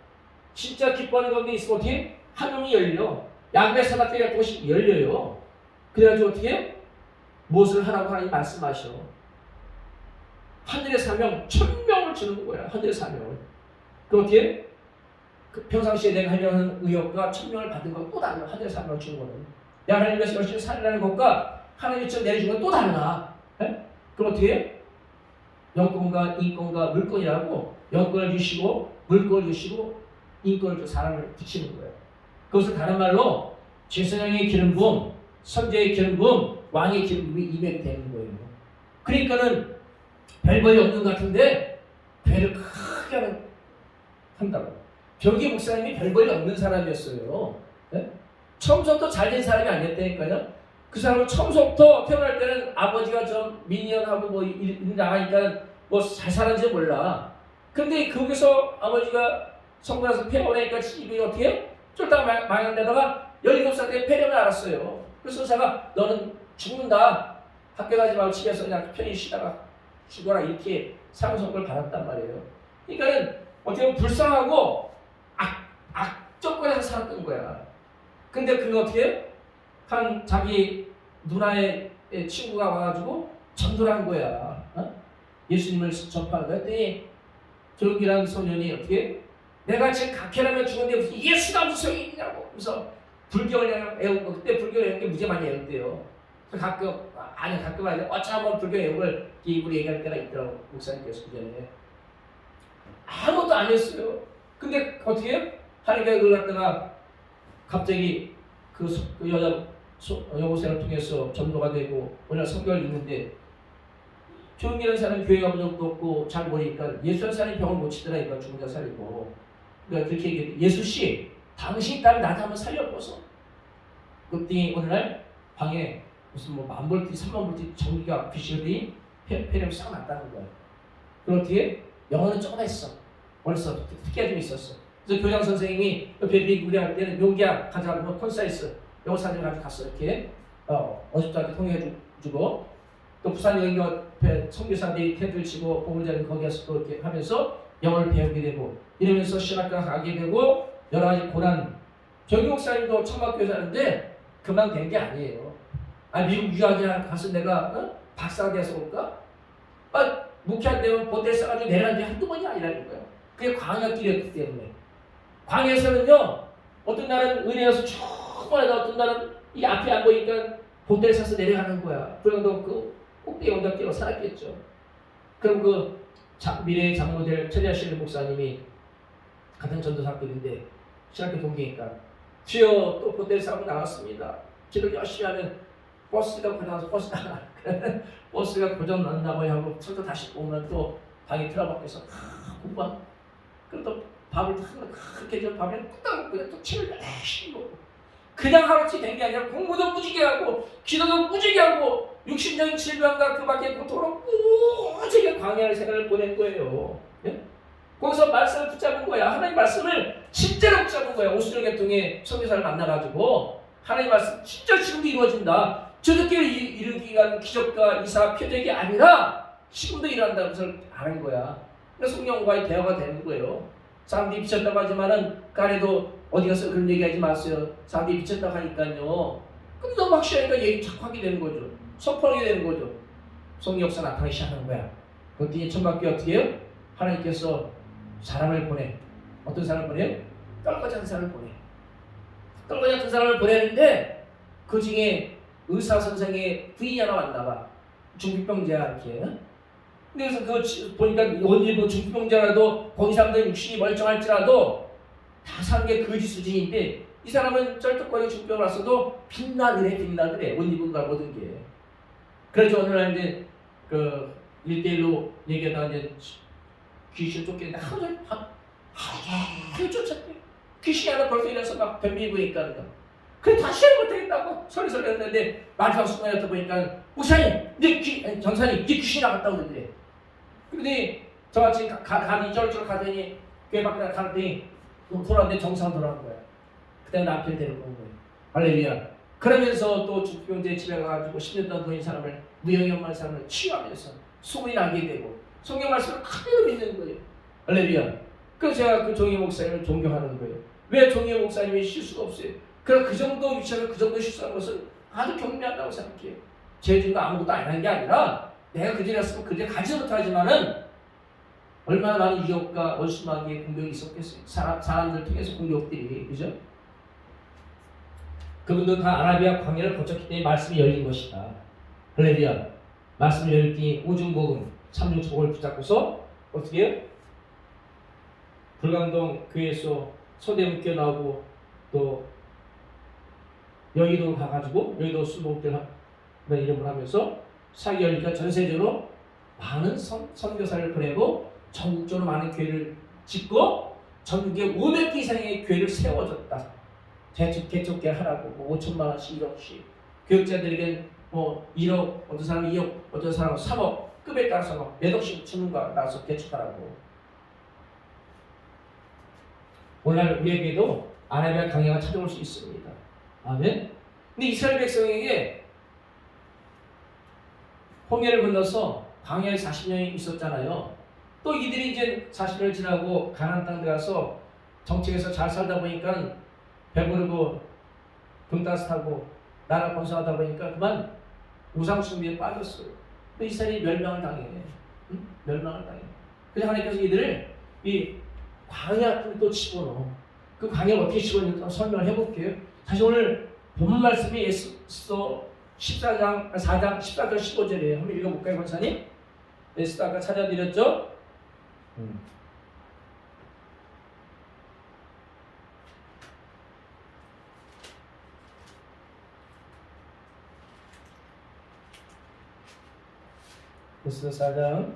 진짜 기뻐하는 가운데 있으면 어떻게? 하늘이 열려. 야곱의 사닥다리 같은 것이 열려요. 그래가지고 어떻게 해요? 무엇을 하라고 하나님 말씀하셔. 하늘의 사명, 1000명을 주는 거야. 하늘의 사명을. 그럼 어떻게 해? 그 평상시에 내가 하려는 의욕과 1000명을 받은 건 또 달라. 하늘의 사명을 주는 거는. 내가 하나님 위해서 열심히 살라는 것과 하나님이 저 내려준 건 또 달라. 에? 그럼 어떻게 해? 영권과 인권과 물권이라고 영권을 주시고 물권을 주시고 인권을 주 사람을 붙이는 거예요. 그것을 다른 말로 제사장의 기름 부음, 선제의 기름 부음, 왕의 기름 부음이 임하게 되는 거예요. 그러니까는 별벌이 없는 것 같은데 배를 크게 한다고. 저기 목사님이 별벌이 없는 사람이었어요. 네? 처음부터 잘된 사람이 아니었다니까요. 그 사람은 처음부터 태어날 때는 아버지가 좀 미니언하고 뭐 나가니까 뭐 잘 살았는지 몰라. 근데 거기서 아버지가 성공해서 폐원하니까 집이 어떻게 해? 쫄딱 망한데다가 17살 때 폐렴을 알았어요. 그래서 의사가 너는 죽는다. 학교 가지 말고 집에서 그냥 편히 쉬다가 죽어라 이렇게 상선을 받았단 말이에요. 그러니까는 어떻게 보면 불쌍하고 악조건에서 살았던 거야. 근데 그거 어떻게 해? 한 자기 누나의 친구가 와가지고 전도를 한 거야. 예수님을 전파하는 거야. 그랬더니 조용기라는 소년이 어떻게 해? 내가 지금 각해라면 죽었는데 무슨 예수가 무슨 소용이 있냐고. 그래서 불경을 애우고 그때 불경을 애우는 게 무지 많이 애운대요. 가끔 가끔 아니라 어쩌면 불경 애우를 입으로 얘기할 때가 있더라고. 목사님께서 그전에 아무것도 안 했어요. 근데 어떻게 해요? 하나님께서 그걸 갖다가 갑자기 그 여고생을 통해서 전도가 되고 오늘 성경을 읽는데 조용이라는 사람이 교회 가본 적도 없고 잘 모르니까 예수라는 사람이 병을 못 치더라니까 죽은 자 살리고. 그러니까 그렇게 얘기했더니 예수씨 당신이 딸 나한테 한번 살려보소. 그랬더니 어느 날 방에 무슨 뭐 10,000볼트 30,000볼트 전기가 비치더니 폐렴이 싹 났다는 거야. 그럼 어떻게 영어는 조금 했어. 벌써 특기가 좀 있었어. 그래서 교장 선생님이 베드리 우리할 때는 용기야 가져가고 콘사이스 영어 사진을 가지고 갔어. 이렇게 어집자한테 통역해주고 또 부산 여인교 앞에 선교사들이 텐트를 치고 보물자는 거기에서 또 이렇게 하면서 영어를 배우게 되고 이러면서 신학교 가게 되고 여러 가지 고난. 정유 목사님도 청학교에 사는데 금방 된 게 아니에요. 미국 유학에 가서 내가 박사가 돼서 올까? 목회한 되면 보텔 써가지고 내려간 지 한두 번이 아니라는 거예요. 그게 광야길이었기 때문에. 광야에서는요 어떤 날은 은혜여서 충분하다, 어떤 날은 이 앞에 안 보이니까 보텔 사서 내려가는 거야. 그러면 그 꼭대기 언덕길로 살았겠죠. 그럼 그 미래의 장모델 최자실 목사님이 같은 전도사급인데 신학교 동기니까 주여 또 보텔 사고 나왔습니다. 기도 열심히 하면 버스가 고장나서 버스가 고장 났나봐요 하고 철도 다시 오면 또 방에 틀어박혀서 공부한. 그럼 또 밥을 그렇게 좀 밥을 뚝딱 먹고 또 침을 열심히 먹고 그냥 하루치 된 게 아니라 공부도 무지개 하고 기도도 무지개 하고 60년 질병과 그 밖에 고통으로 무지개 광야의 생활을 보낸 거예요. 예? 거기서 말씀을 붙잡은 거야. 하나님 말씀을 진짜로 붙잡은 거야. 오순절 계통의 선교사를 만나가지고 하나님 말씀 진짜 지금도 이루어진다. 저들끼리 이루기 위한 기적과 이사 표적이 아니라 지금도 일어난다는 것을 아는 거야. 그래서 성령과의 대화가 되는 거예요. 사람들이 미쳤다고 하지만은 까래도 어디 가서 그런 얘기하지 마세요. 사람들이 미쳤다고 하니까요. 근데 너무 확실하니까 얘기 자꾸 하게 되는 거죠. 선포하게 되는 거죠. 성령 역사 나타나기 시작하는 거야. 그랬더니 천막교회 어떻게 해요? 하나님께서 사람을 보내. 어떤 사람을 보내요? 떨거지 한 사람을 보내요. 떨거지 한 사람을 보내는데 그 중에 의사 선생의 부인이 하나 왔나 봐. 중풍병자 이렇게. 그래서 그 보니까 원리부 중풍병자라도 거기 사람들 육신이 멀쩡할지라도 다 사는 게 거지 수준인데 이 사람은 쩔뚝거리고 중풍병 왔어도 빛나더래 원리부가 모든 게. 그래서 어느 날 이제 그 1대1로 얘기하다가 이제 귀신 쫓기는데 하루 쫓았대. 귀신이 하나 벌써 일어서 막 덤비고 있니까 그래 다시 해야 못하겠다고 소리소리 했는데 마지막 순간이었다 보니까 목사님 이제 전사님 이제 귀신이 나갔다고 그러더래. 근데 저같이 가니 쩔쩔 가더니 교회 밖에 가더니 돌아왔는데 정상 돌아온 거야. 그때 남편 데리고 온 거예요. 할렐루야. 그러면서 또 중풍병자의 집에 가가지고 10년 동안 보인 사람을 무형이 없는 사람을 치유하면서 소문이 나게 되고 성경 말씀을 그대로 믿는 거예요. 할렐루야. 그래서 제가 그 종희 목사님을 존경하는 거예요. 왜 종희 목사님이 실수가 없어요? 그럼 그 정도 위치에서 그 정도 실수한 것을 아주 경미한다고 생각해요. 제주가 아무것도 안 한 게 아니라 내가 그 자리였으면 그 자리에 가지 못하지만은 얼마나 많은 유혹과 원수마귀의 공격이 있었겠어요. 사람들 통해서 공격들이 그죠? 그분도 다 아라비아 광야를 거쳤기 때문에 말씀이 열린 것이다. 할렐루야. 말씀이 열리니 오중복음 3중복을 붙잡고서 어떻게 해요? 불광동 교회에서 서대문교 나오고 또 여의도 가가지고 여의도 순복들 이름을 하면서 사기 열리니까 전세적으로 많은 선교사를 보내고 전국적으로 많은 교회를 짓고 전국에 500개 이상의 교회를 세워줬다. 개척계 하라고 뭐 5천만 원씩 1억씩 교육자들에겐 뭐 1억 어떤 사람은 2억 어떤 사람은 3억 급에 따라서 막 몇 억씩 주는 거 나서 개척하라고. 오늘 우리에게도 아라비아 강야가 찾아올 수 있습니다. 아멘. 근데 이스라엘 백성에게 홍해를 건너서 광야에 40년이 있었잖아요. 또 이들이 이제 40년을 지나고 가나안 땅 들어가서 정책에서 잘 살다 보니까 배부르고 등 따뜻하고 나라 건설하다 보니까 그만 우상 숭배에 빠졌어요. 이스라엘이 멸망을 당해. 응? 멸망을 당해. 그래서 하나님께서 이들을 이 광야를 또 집어넣어. 그 광야를 어떻게 집어넣는지 설명을 해볼게요. 사실 오늘 본 말씀이 에스더 14장 15절이에요. 한번 읽어볼까요, 권사님? 에스더 아까 찾아드렸죠? 에스더 4장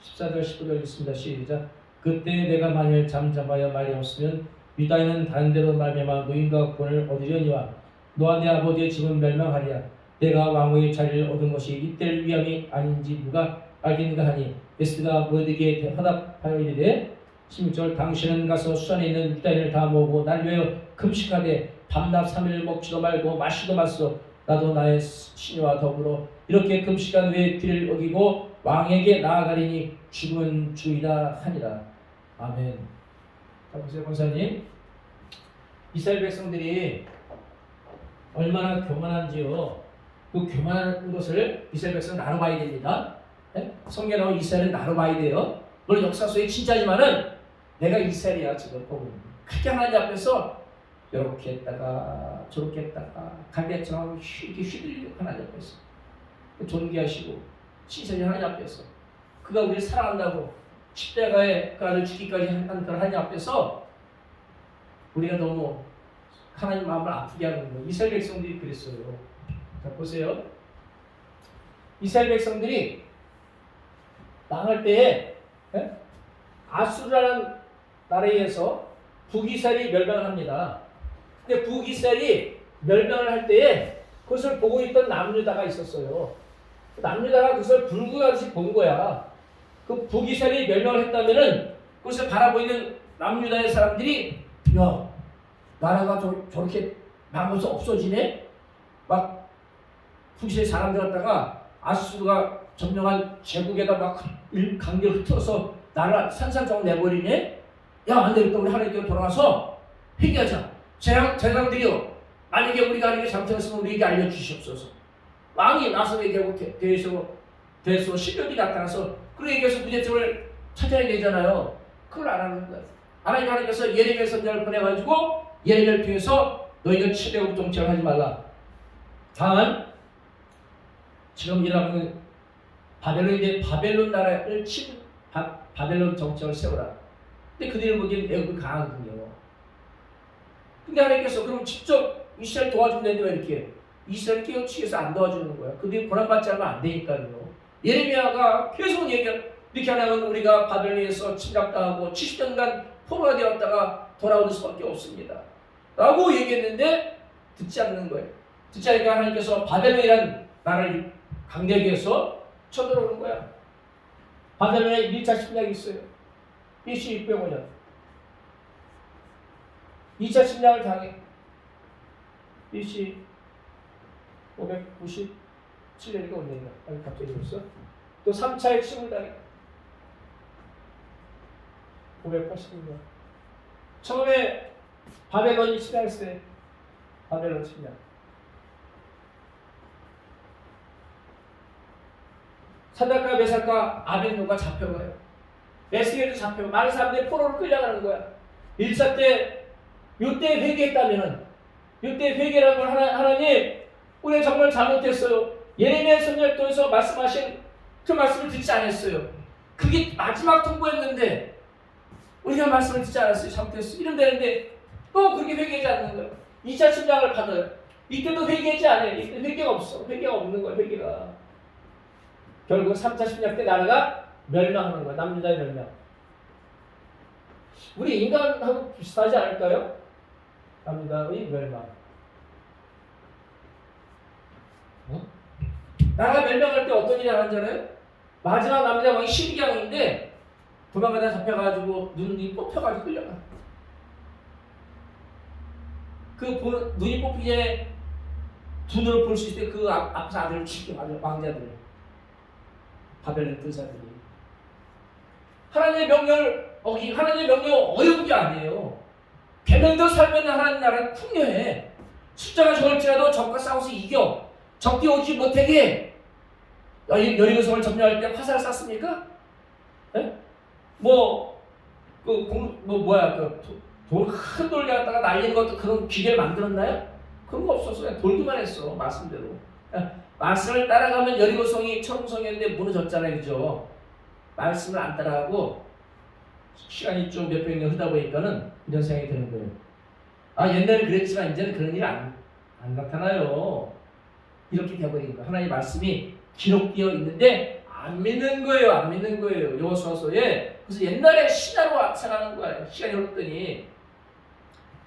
14절 15절 있습니다. 시작. 그때 내가 만일 잠잠하여 말이 없으면 유다인은 다른 데로 말미암아 노인과 권을 얻으려니와 너와 내 아버지의 집은 멸망하리라. 내가 왕후의 자리를 얻은 것이 이때를 위함이 아닌지 누가 알겠는가 하니 에스더가 모르드게에 화답하여 이르되 16절 당신은 가서 수산에 있는 유다인을 다 모으고 날 위하여 금식하되 밤낮 3일 먹지도 말고 마시도 마시도 나도 나의 시녀와 더불어 이렇게 금식한 후에 뒤를 어기고 왕에게 나아가리니 죽은 주이다 하니라. 아멘. 자 보세요, 권사님. 이스라엘 백성들이 얼마나 교만한지요. 그 교만한 것을 이스라엘 백성은 나눠봐야 됩니다. 네? 성경에 나온 이스라엘은 나눠봐야 돼요. 물론 역사 속에 진짜지만은 내가 이스라엘이야 지금 보면. 크게 하나님 앞에서 이렇게 했다가 저렇게 했다가 갈대처럼 이렇게 휘둘리고 하나님 앞에서 존귀하시고 신선히 하나님 앞에서 그가 우리를 사랑한다고 십자가에 그를 죽기까지 한 그런 하나님 앞에서 우리가 너무 하나님 마음을 아프게 하는 거예요. 이스라엘 백성들이 그랬어요. 자 보세요. 이스라엘 백성들이 망할 때에 아수르라는 나라에 의해서 북이스라엘이 멸망을 합니다. 근데 북이스라엘이 멸망을 할 때에 그것을 보고 있던 남유다가 있었어요. 남유다가 그것을 불구하듯이 본 거야. 그 북이스라엘이 멸망을 했다면은 그것을 바라보고 있는 남유다의 사람들이 야 나라가 저렇게 망해서 없어지네? 막 북이스라엘 사람들 갖다가 아수르가 점령한 제국에다 막 강제로 흩어서 나라 산산조각 내버리네? 야 안 되겠다. 우리 하나님께로 돌아가서 회개하자. 제사장들이요 만약에 우리가 하나님께 잘못했으면 우리에게 알려주시옵소서. 왕이 나서 얘기하고 대에서 신령이 나타나서 그런 얘기해서 문제점을 찾아야 되잖아요. 그걸 안 하는 거야. 하나님께서 예레미야 선지자를 보내가지고 예레미야를 통해서 너희는 최대국 정치를 하지 말라. 다만 지금 일어나는 바벨론인데 바벨론 나라를 친 바벨론 정책을 세우라. 근데 그들이 보기엔 애국이 강하거든요. 근데 하나님께서 그럼 직접 이스라엘 도와준다는데 왜 이렇게 이스라엘 깨우치기 위해서 안 도와주는 거야? 그들이 고난받지 않으면 안 되니까요. 예레미야가 계속 이렇게 하면 우리가 바벨론에서 침략당하고 70년간 포로가 되었다가 돌아오는 수밖에 없습니다. 라고 얘기했는데 듣지 않는 거예요. 듣지 않으니까 하나님께서 바벨론이라는 나라를 강대하게 해서 쳐들어오는 거야. 바벨론에 1차 침략이 있어요. BC 605년. 2차 침략을 당해. BC 597년인가 5년인가. 아니 갑자기 그랬어. 또 3차의 침을 당해. 580년. 처음에 바벨론이 침략했어요. 바벨론 침략. 사드락과 메삭과 아벳노가 잡혀가요. 에스겔도 잡혀가고 많은 사람들이 포로로 끌려가는 거야. 1차 때 이때 회개했다면은 이때 회개라는 걸 하나님 우리가 정말 잘못했어요. 예레미야 선지자를 통해서 말씀하신 그 말씀을 듣지 않았어요. 그게 마지막 통보였는데 우리가 말씀을 듣지 않았어요. 잘못했어요. 이러면 되는데 또 그렇게 회개하지 않는 거예요. 2차 침략을 받아요. 이때도 회개하지 않아요. 이때 회개가 없어. 회개가 없는 거예요. 회개가. 결국 3차 침략 때 나라가 멸망하는 거예요. 남유다의 멸망. 우리 인간하고 비슷하지 않을까요? 남유다의 멸망. 나라가 멸망할 때 어떤 일이 나왔잖아요? 마지막 남유다 왕이 12강인데 도망가다 잡혀가지고 눈이 뽑혀가지고 끌려가. 눈이 뽑히기 전에 두 눈으로 볼 수 있을 때 그 앞에서 아들을 치고 왕자들. 바벨론 군사들이 하나님의 명령을 하나님의 명령 어려운 게 아니에요. 계명대로 살면 하나님 나라는 풍요해. 숫자가 적을지라도 적과 싸워서 이겨. 적이 오지 못하게 여리고성을 점령할 때 화살을 쐈습니까? 네? 큰 돌 갖다가 날리는 것도 그런 기계를 만들었나요? 그런 거 없었어. 그냥 돌기만 했어. 말씀대로. 말씀을 따라가면 여리고성이 천성이었는데 무너졌잖아요. 그죠? 말씀을 안 따라가고 시간이 좀 몇백 년 흐르다 보니까는 이런 생각이 드는 거예요. 옛날에 그랬지만 이제는 그런 일이 안 나타나요. 이렇게 돼버린 거예요. 하나님의 말씀이 기록되어 있는데 안 믿는 거예요. 안 믿는 거예요. 여호수아서에. 그래서 옛날에 신화로 생각하는 거예요. 시간이 흐르더니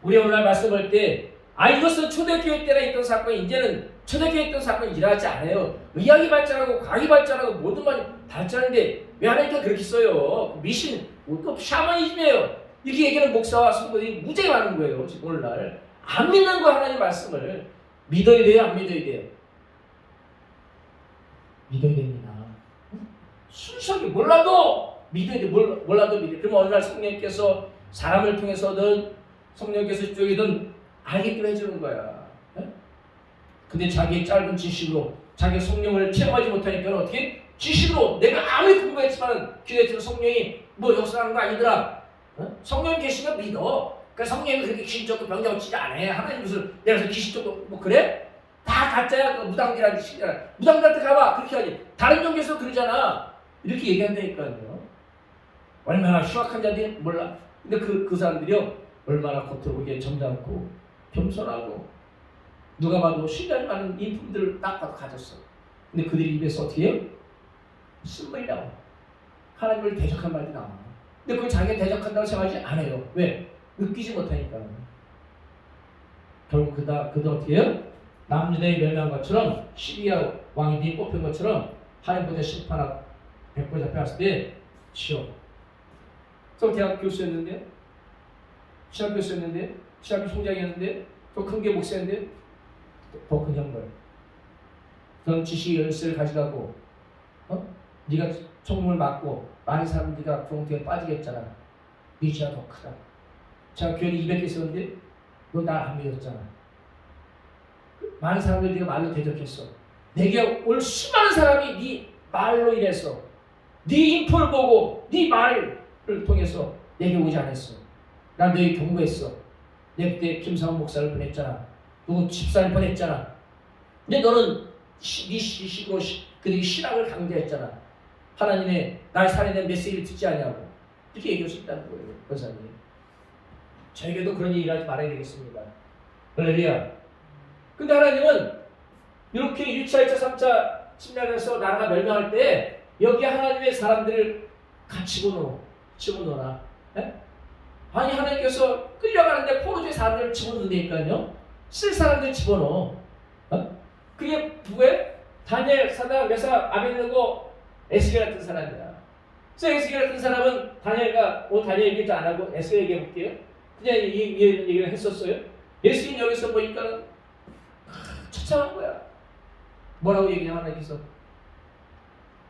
우리 오늘날 말씀할 때 이것은 초대교회 때나 있던 사건이 이제는 초대교회 있던 사건이 일어나지 않아요. 의학이 발전하고 과학이 발전하고 모든 말이 발전하는데 왜 하나님께서 그렇게 써요? 미신, 또 샤머니즘이에요. 이렇게 얘기하는 목사와 성도들이 무지하게 많은 거예요. 지금 오늘날. 안 믿는 거 하나님 말씀을 믿어야 돼요? 안 믿어야 돼요? 믿어야 됩니다. 순수하게 몰라도 믿어야 돼. 몰라도 믿어야 돼. 그러면 어느 날 성령께서 사람을 통해서든 성령께서 이쪽이든 알게끔 해주는 거야. 근데 자기의 짧은 지식으로 자기 성령을 체험하지 못하니까 어떻게? 지식으로 내가 아무리 공부했지만 기도했지만 성령이 역사하는 거 아니더라. 성령 계시면 믿어. 그러니까 성령이 그렇게 귀신 쫓고 병자 고치지 않아. 하나님 무슨 내가 귀신 쫓고 그래? 다 가짜야. 무당들한테 시키잖아. 무당들한테 가봐. 그렇게 하지. 다른 종교에서 그러잖아. 이렇게 얘기한다니까요. 얼마나 흉악한 자들이 몰라. 근데 그 사람들이요 얼마나 겉으로 보기에 점잖고 겸손하고 누가 봐도 신뢰할 만한 인품들을 딱 봐도 가졌어. 근데 그들이 입에서 어떻게 해요? 쓴말이 나와. 하나님을 대적한 말이 나와. 근데 그걸 자기가 대적한다고 생각하지 않아요. 왜? 느끼지 못하니까. 결국 그들 어떻게 해요? 남유다의 멸망한 것처럼 시리아 왕이 뽑힌 것처럼 하나님보다 심판하고 백보 잡혀갔을 때 지옥. 또 대학 교수였는데 신학 교수였는데 신학교 총장이었는데 또 큰 게 목사였는데 더 큰 형벌. 그런 지식 열쇠를 가져가고 네가 총을 맞고 많은 사람들이 구렁텅이에 빠지겠잖아. 네 죄가 더 크다. 제가 교회 200개 있었는데 너 날 안 믿었잖아. 많은 사람들이 네가 말로 대적했어. 내게 올 수많은 사람이 네 말로 인해서 네 인품을 보고 네 말을 통해서 내게 오지 않았어. 난 너희 경고했어. 내 그때 김상훈 목사를 보냈잖아. 누구 집사를 보냈잖아. 근데 너는 네 시식으로 그들이 신앙을 강조했잖아. 하나님의 날 살해된 메시지를 듣지 않냐고. 이렇게 얘기할 수 있다는 거예요. 권사님. 저에게도 그런 얘기를 하지 말아야 되겠습니다. 할렐루야. 근데 하나님은 이렇게 1차, 2차, 3차 침략에서 나라가 멸망할 때 여기 하나님의 사람들을 같이 집어넣어라. 네? 아니 하나님께서 끌려가는데 포로주의 사람들을 집어넣는다니까요. 쓸 사람들 집어넣어. 그게 누구예요? 다니엘, 사드락, 메삭, 아벳느고, 에스겔 같은 사람이야. 그래서 에스겔 같은 사람은 다니엘과 오늘 다니엘 얘기 안 하고 에스겔 얘기해 볼게요. 그냥 이 얘기를 했었어요. 예수님 여기서 보니까 처참한 거야. 뭐라고 얘기하냐 하나님께서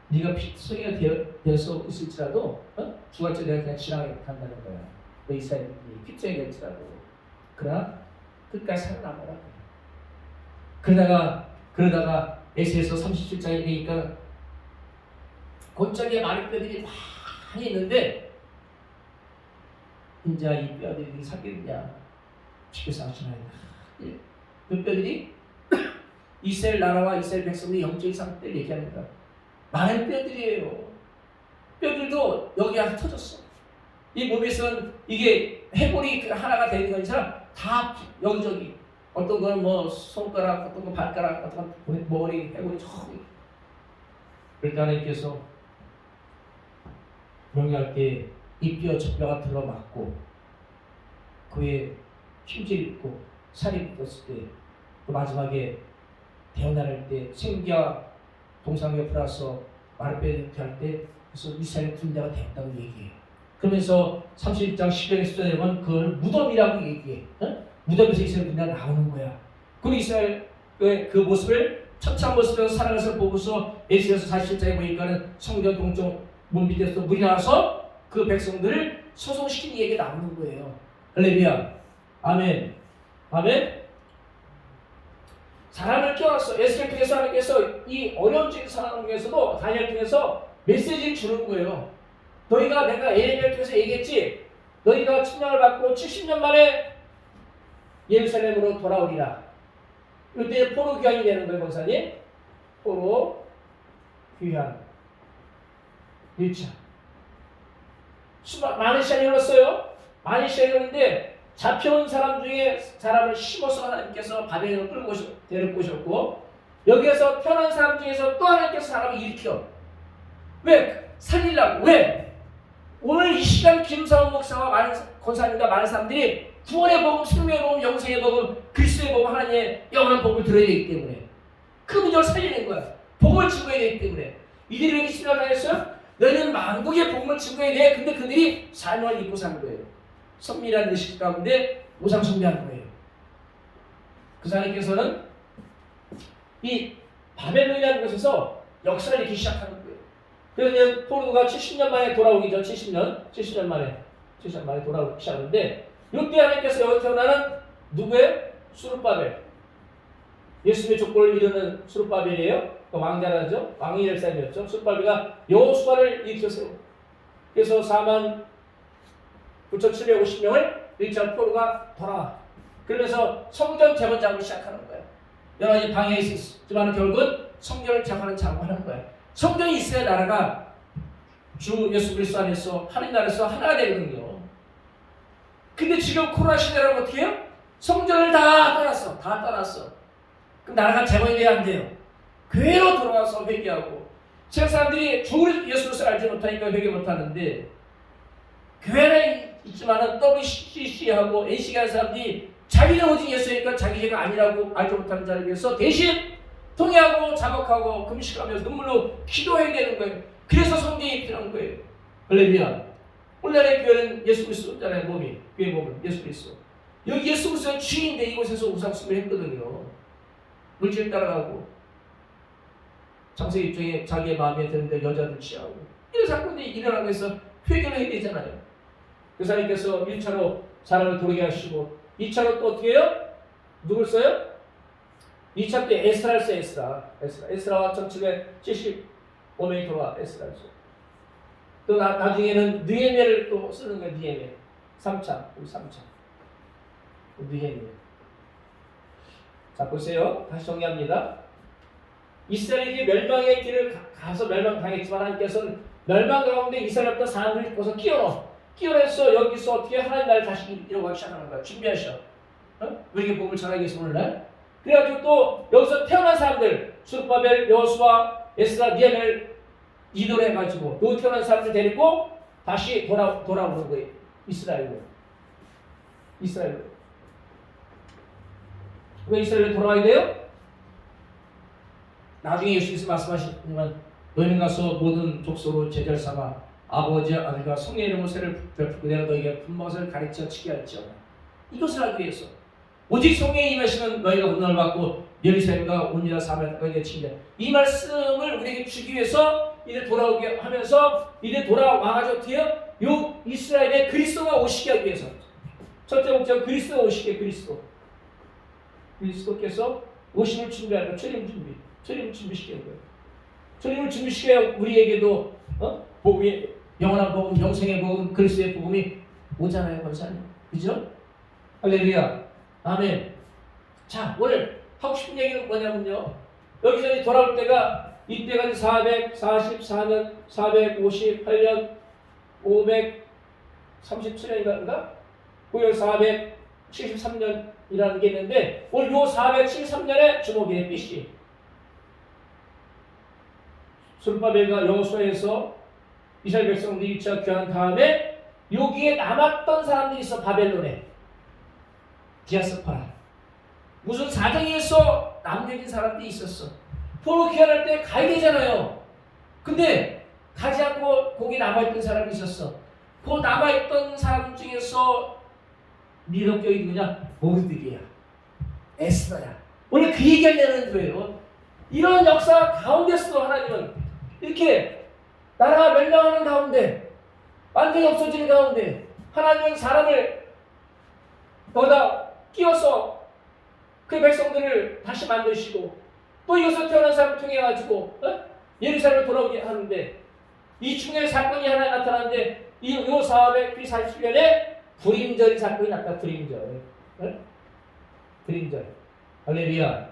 네가 피소리가 되어서 있을지라도 주갈째 내가 그냥 지나가게 간다는 거야. 너 이스라엘이 피소리가 될지라도 그러나 끝까지 살아남아라. 그러다가 에스에서 37장에 되니까 골짜기에 많은 뼈들이 많이 있는데 이제 이 뼈들이 살겠느냐 죽여서 하시나요? 그 뼈들이 이스라엘 나라와 이스라엘 백성들이 영적인 상태를 얘기합니다. 많은 뼈들이에요. 뼈들도 여기 와서 터졌어. 이 몸에서는 이게 해골이 하나가 되는 건 아니라 다 여기저기 어떤 건 뭐 손가락, 어떤 건 발가락, 어떤 건 머리, 해골이 저기. 그럴 때 하나님께서 명령할 때 이 뼈 저 뼈가 들어맞고 그에 힘질 있고 살이 붙었을 때 그 마지막에 태어날 때 생기와 동상에 플러스 마르베르트 할 때 그래서 이스라엘 군대가 되었다고 얘기해요. 그러면서 31장 10절에 10절에 보면 그걸 무덤이라고 얘기해. 무덤에서 이스라엘 군대가 나오는 거야. 그리고 이스라엘 그 모습을 처참한 모습에서 살아가서 보고서 에스겔서 47장에 보니까는 성전 동쪽 문 밑에서 물이 나와서 그 백성들을 소송시킨 얘기가 나오는 거예요. 할렐루야. 아멘. 아멘. 사람을 껴왔어. 에스겔 통해서 하나님께서 이 어려운 상황 중에서도 다니엘 통해서 메시지를 주는 거예요. 너희가 내가 예레미야를 통해서 얘기했지. 너희가 침략을 받고 70년 만에 예루살렘으로 돌아오리라. 이때 포로 귀환이 되는 거예요, 권사님. 포로 귀환 1차. 많은 시간이 흘렀어요. 많은 시간이 흘렀는데 잡혀온 사람 중에 사람을 심어서 하나님께서 바벨론으로 끌고 데리고 오셨고 여기에서 편한 사람 중에서 또 하나님께서 사람을 일으켜. 왜? 살리려고. 왜? 오늘 이 시간 김사원 목사와 많은 권사님과 많은 사람들이 구원의 복음, 생명의 복음, 영생의 복음, 그리스도의 복음, 하나님의 영원한 복음을 들어야 되기 때문에 그 문제를 살리는 거야. 복음을 증거해야 되기 때문에 이들이 왜 심각하겠어요? 너희는 만국의 복음을 증거해야 돼. 근데 그들이 삶을 입고 사는 거예요. 선밀한 의식 가운데 우상 숭배하는 거예요. 그 사람께서는 이 바벨론이라는 곳에서 역사를 읽기 시작하는 거예요. 그러면 포로가 70년 만에 돌아오기 전 70년 만에 돌아오기 시작하는데 이때 하나님께서 여기 태어나는 누구예요? 수룹바벨. 예수님의 족보를 이루는 수룹바벨이에요. 그 왕자라죠. 왕이 될 사람이었죠. 수룹바벨이 여호수아를 일으켰어요. 그래서 49,750명을 일장 포로가 돌아와. 그러면서 성전 재건 작업을 시작하는 거예요. 여러 가지 방해가 있었지만 결국은 성전을 재건하는 작업을 하는 거예요. 성전이 있어야 나라가 주 예수 그리스도 안에서 하나님 나라에서 하나가 되거든요. 근데 지금 코로나 시대라고 어떻게 해요? 성전을 다 떠났어. 그럼 나라가 재건이 돼야 안 돼요. 교회로 돌아와서 회개하고. 세상 사람들이 주 예수 그리스도를 알지 못하니까 회개 못하는데 교회는 있지만은 WCC하고 NC가 하는 사람들이 자기는 오직 예수니까 자기 죄가 아니라고 알지 못하는 자를 위해서 대신 통회하고 자복하고 금식하면서 눈물로 기도해야 되는 거예요. 그래서 성경이 필요한 거예요. 할렐루야. 오늘날의 교회는 예수 그리스도잖아요. 몸이. 교회 몸은 예수 그리스도. 여기 예수 그리스도의 주인인데 이곳에서 우상숭배를 했거든요. 물질 따라가고 장세 입장에 자기의 마음에 드는데 여자들 취하고 이런 사건들이 일어나고 해서 회개를 해야 되잖아요. 그 사람께서 1차로 사람을 돌게 하시고 2차로 또 어떻게 해요? 누굴 써요? 2차 때 에스라를 써요. 에스라와 1775명이 돌아와 에스라를 써요. 또 나중에는 느헤미야를 또 쓰는 거예요. 느헤미야. 3차, 우리 3차. 느헤미야. 자, 보세요. 다시 정리합니다. 이스라엘이 멸망의 길을 가서 멸망당했지만 하나님께서는 멸망 가운데 이스라엘부터 사람들이 벗어 끼어내서 여기서 어떻게 하나님 나라를 다시 이뤄가기 시작하는 거야. 준비하셔. 우리에게 복을 전하기 위해서 오늘날. 그래가지고 또 여기서 태어난 사람들 수르바벨, 여호수아, 에스라, 니헤미야를 이도를 해가지고 또 태어난 사람들 데리고 다시 돌아오는 거예요. 이스라엘로. 왜 이스라엘로 돌아와야 돼요? 나중에 예수께서 말씀하시지만 너희는 가서 모든 족속으로 제자를 삼아 아버지, 아들과 성령의 이름으로 세를 베풀고 내가 너희에게 분모것을 가르쳐 치게 할지어다. 이것을 하기 위해서 오직 성령이 임하시면 너희가 훈련을 받고 예루살렘과 온 유다 사마리아까지 치리라. 이 말씀을 우리에게 주기 위해서 이들 돌아오게 하면서 이들 돌아와가지고 어떻게 해요? 요 이스라엘에 그리스도가 오시게 하기 위해서 첫째 목적 그리스도가 오시게 그리스도께서 오심을 준비하는 초림 준비시키는 거예요. 초림을 준비시켜야 우리에게도 복음이 영원한 복음, 영생의 복음, 그리스도의 복음이 오잖아요, 권사님. 그죠? 할렐루야. 아멘. 자, 오늘 하고 싶은 얘기는 뭐냐면요. 여기서 돌아올 때가 이때가 444년, 458년, 537년인가? 그리고 473년이라는 게 있는데 오늘 요 473년에 주목이에요. BC. 수르바벨과 여호수아에서 이스라엘 백성들이 2차 귀환한 다음에 여기에 남았던 사람들이 있어. 바벨론에 디아스포라 무슨 사정에 의해서 남겨진 사람들이 있었어. 포로 귀환할 때 가야 되잖아요. 근데 가지 않고 거기 남아있던 사람이 있었어. 그 남아있던 사람 중에서 미덕격이 누구냐? 모르드게야, 에스더야. 원래 그 얘기하려는 거예요. 이런 역사 가운데서도 하나님은 이렇게 나라가 멸망하는 가운데, 완전히 없어지는 가운데 하나님은 사람을 거기다 끼워서 그 백성들을 다시 만드시고 또 이것을 태어난 사람을 통해 가지고 예루살렘을 돌아오게 하는데 이 중에 사건이 하나 나타나는데 요 447년에 불임절 사건이 나타나. 불임절. 할렐루야.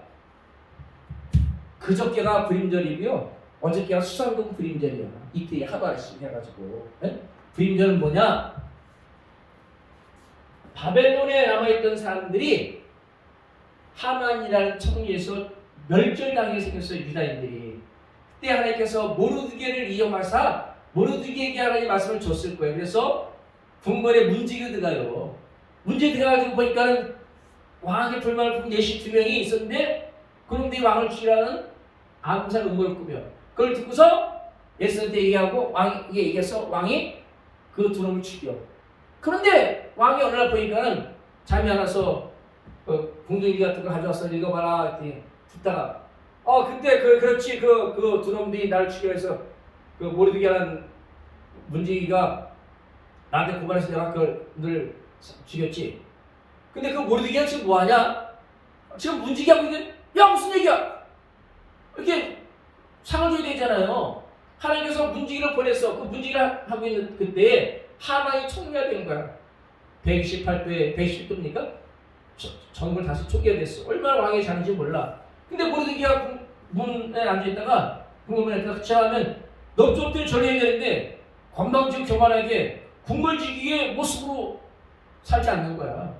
그저께가 불임절이고요. 어저께가 수상동 불임절이야. 이틀이 하루씩 해가지고. 불임절은 뭐냐? 바벨론에 남아있던 사람들이 하만이라는 청리에서 멸절당하게 생겼어요. 유다인들이. 그때 하나님께서 모르드게를 이용하사 모르드게에게 하나님 말씀을 줬을 거예요. 그래서 궁궐에 문지기가 들어가요. 문제 들어가지고 보니까는 왕에게 불만을 품은 예시 2명이 있었는데 그런데 왕을 죽이라는 암살 음모를 꾸며 그걸 듣고서 에스더한테 얘기하고 왕에게 얘기해서 왕이 그 두 놈을 죽여. 그런데 왕이 어느 날 보니까는 잠이 안 와서 궁둥이 같은 거 가져와서 읽어봐라 했더니 듣다가 그때 그렇지 그 두 놈들이 나를 죽여 해서 그 모르드게라는 문지기가 나한테 고발해서 내가 그걸 죽였지. 근데 그 모르드게가 지금 뭐하냐? 지금 문지기하고 있는데 야 무슨 얘기야? 이렇게 상을 줘야 되잖아요. 하나님께서 문지기를 보냈어. 그 문지기를 하고 있는 그때에 하만이 총리가 된 거야. 128도에 110도입니까? 전국을 다시 총리가 됐어. 얼마나 왕이 잘하는지 몰라. 근데 모르드게가 문에 앉아있다가 궁궐문에 들어가면 너 쫓들 전해야 되는데 건방지고 교만하게 궁궐지기의 모습으로 살지 않는 거야.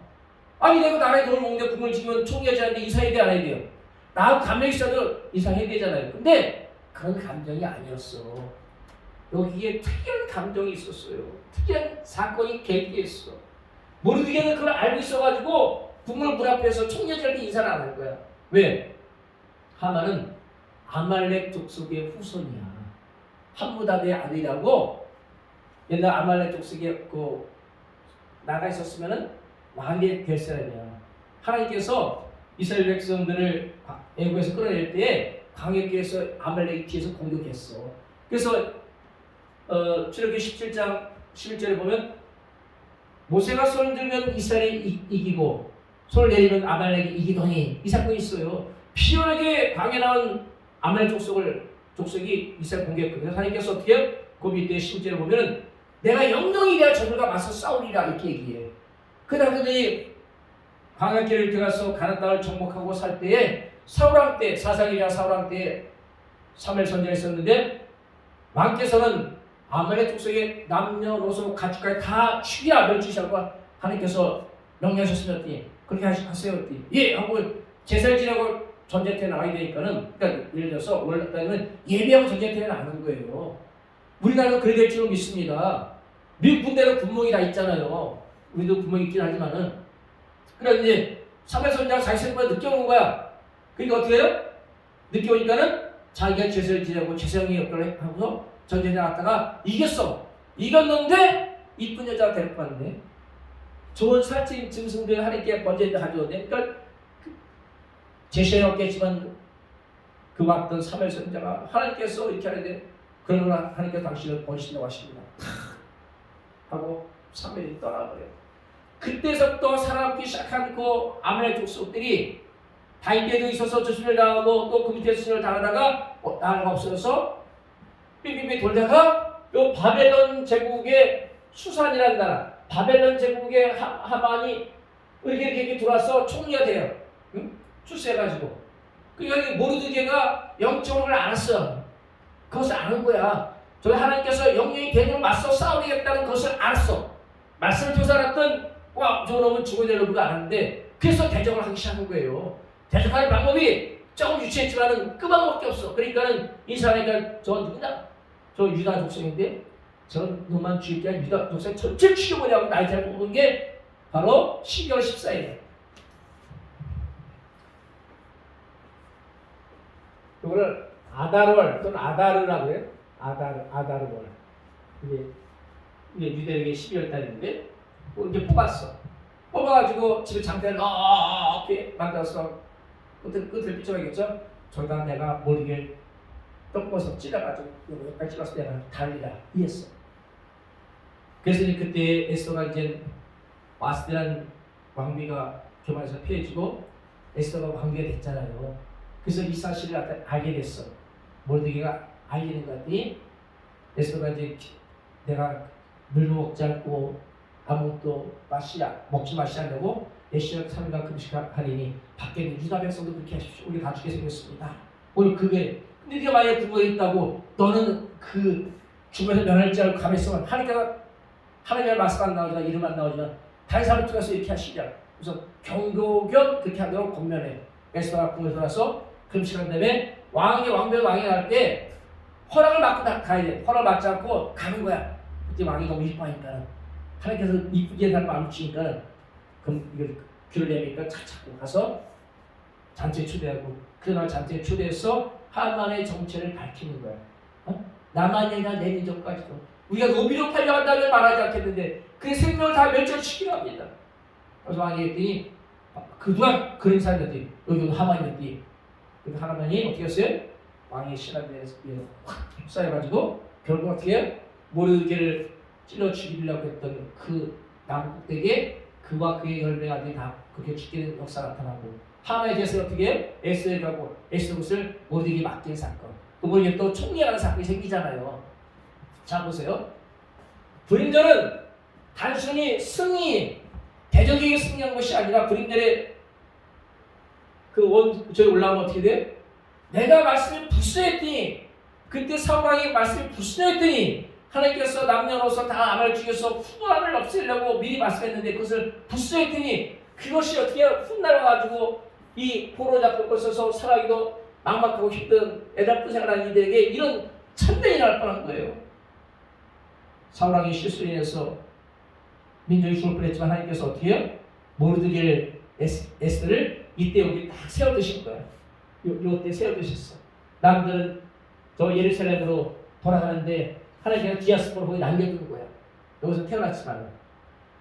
아니 내가 나라에 돈을 먹는데 궁궐지기면 총리하지 않는데 이사해야 돼 안 해야 돼요? 나하고 감정이 있어도 이사해야 되잖아요. 근데 그런 감정이 아니었어. 여기에 특이한 감정이 있었어요. 특이한 사건이 계기했어. 모르드게는 그걸 알고 있어가지고 궁궐 문 앞에서 총리한테 인사를 안 할 거야. 왜? 하만은 아말렉 족속의 후손이야. 함무다드의 아들이라고. 옛날 아말렉 족속에 나가 있었으면은 왕이 될 사람이야. 하나님께서 이스라엘 백성들을 애굽에서 끌어낼 때에 광야길에서 아말렉이 뒤에서 공격했어. 그래서 출애굽기 17장 11절에 보면 모세가 손을 들면 이스라엘이 이기고 손을 내리면 아말렉이 이기더니 이 사건이 있어요. 피연하게 광야에 나온 아말렉 족속이 이스라엘 공격했거든요. 하나님께서 어떻게 해요? 그 밑에 10절에 보면 내가 영영이 되어 저들과 맞서 싸우리라 이렇게 얘기해. 그다음 그들이 광야길을 들어가서 가나안 땅을 정복하고 살 때에 사울왕 때 사사기야 사울왕 때에 사무엘 선지자가 있었는데 왕께서는 아말렉 족속의 남녀노소 가축까지 다 죽이라 멸치시라고 하나님께서 명령하셨으면 그렇게 하세요 했더니 예 하고 제사를 지내고 전쟁터에 나와야 되니까는 그러니까 예를 들어서 원래는 예비하고 전쟁터에 나가는 거예요. 우리나라도 그래 될 줄은 믿습니다. 미국 군대는 군목이 다 있잖아요. 우리도 군목이 있긴 하지만은 그래 이제 사무엘 선지자가 자기 생각을 늦게 오는 거야. 그러니까 어떻게 해요? 늦게 오니까는 자기가 제사를 지내고 제사장의 역할을 하고서 전쟁에 나갔다가 이겼어. 이겼는데 이쁜 여자가 데리고 왔네. 좋은 살찐 짐승들 하나님께 번제에다 가져오네. 그러니까 제시는 없겠지만 그 왔던 사무엘 선지자가 하나님께서 이렇게 하는데 그러나 하나님께서 당신을 버리신다고 하십니다. 하고 사무엘이 떠나버려요. 그때서부터 살아남기 시작한 그 아말렉 족속들이 다윗에도 있어서 저수를 당하고 또 그 밑에 수를 당하다가 나라가 없어져서 삐삐삐 돌다가 요 바벨론 제국의 수산이라는 나라 바벨론 제국의 하만이 이렇게 들어와서 총리가 돼요. 응? 출세해가지고 그러니까 모르드게가 영적으로 그걸 알았어. 그것을 아는 거야. 저희 하나님께서 영영이 대적으로 맞서 싸우겠다는 것을 알았어. 말씀을 통해서 알았던 와 저놈은 죽어야 될 놈을 알았는데 그래서 대적을 하기 시작한 거예요. 대적하는 방법이 조금 유치했지만은 끄방밖에 없어. 그러니까는 이 사람이니까 저 누구냐? 저 유다 족속인데 저 놈만 죽일 게 아니라 유다 족속 전체를 죽여보냐고 날짜를 뽑은 게 바로 12월 14일이에요. 이거를 아달월 또는 아다르라고 해요. 아다르월. 이게 유대력의 12월 달인데 이렇게 뽑았어. 뽑아가지고 집에 장대를 높이 만들어서 끝을 삐쳐가겠죠. 저기다 내가 모르게 떡버섯 찔러가지고 여기까지 찍어서 내가 달리라 이했어. 그래서 그때 에스더가 이제 와스디란 왕비가 교만에서 피해지고 에스더가 왕비가 됐잖아요. 그래서 이 사실을 알게 됐어. 모르드게가 알게 된 것 같더니 에스더가 이제 내가 물도 먹지 않고 아무것도 먹지 마시라고 예시력 3일간 금식하리니 밖에 있는 유다 백성도 그렇게 하십시오. 우리 다 죽게 생겼습니다. 오늘 그게 근데 네가 만약에 부모있다고 너는 그 죽음에서 면할 줄 알고 가만히 있으면 하나님의 말씀 안 나오지만 이름 안 나오지만 다른 사람을 통해서 이렇게 하시자. 그래서 경고견 그렇게 하도록 권면해. 에스더가 궁에 들어와서 금식한 다음에 왕이 날 때 허락을 받고 가야 돼. 허락을 받지 않고 가는 거야. 그때 왕이 너무 이뻐하니까 하나님께서 이쁘게 살 마음을 주니까 그럼 이걸 귀를 내니까 찾고 가서 잔치에 초대하고 그날 잔치에 초대해서 하만의 정체를 밝히는 거야. 나만이 아니라 내 민족까지도 우리가 노비로 팔려간다면 말하지 않겠는데 그의 생명을 다 멸절시키려 합니다. 그래서 왕이 했더니 그 누가 그런 사람이었더니 여기 하만이었더니 그 하만이 어떻게 했어요? 왕의 신하들에 확 휩싸여가지고 결국 어떻게 해요? 모르드게를 찔러 죽이려고 했던 그 나무 꼭대기에 그와 그의 열매 아들이 다 그렇게 죽게 된 역사가 나타나고 하만에 대해서 어떻게 해요? 에스더에 가고 에스더 것을 모르드게에게 맡긴 사건 그 모르게 또 총리하는 사건이 생기잖아요. 자 보세요. 불임절은 단순히 승리 대적에게 승리한 것이 아니라 불임절에 저기 올라오면 어떻게 돼? 내가 말씀을 불순했더니 그때 사울왕이 말씀을 불순했더니 하나님께서 남녀노소 다 아말렉 죽여서 후환을 없애려고 미리 말씀했는데 그것을 불순했더니 그것이 어떻게 훗날아가지고 이 포로 잡고 있어서 살아가기도 막막하고 힘든 애달픈 생활하는 이들에게 이런 참변이 날 뻔한 거예요. 사울왕이 실수로 인해서 민족이 죽을 뻔했지만 하나님께서 어떻게 해요? 모르드게를 에스더를 이때 여기 딱 세워두신 거예요. 요때 세워두셨어. 남들은 저 예루살렘으로 돌아가는데 하나님께서 디아스포를 거기 남겨두는 거야. 여기서 태어났지만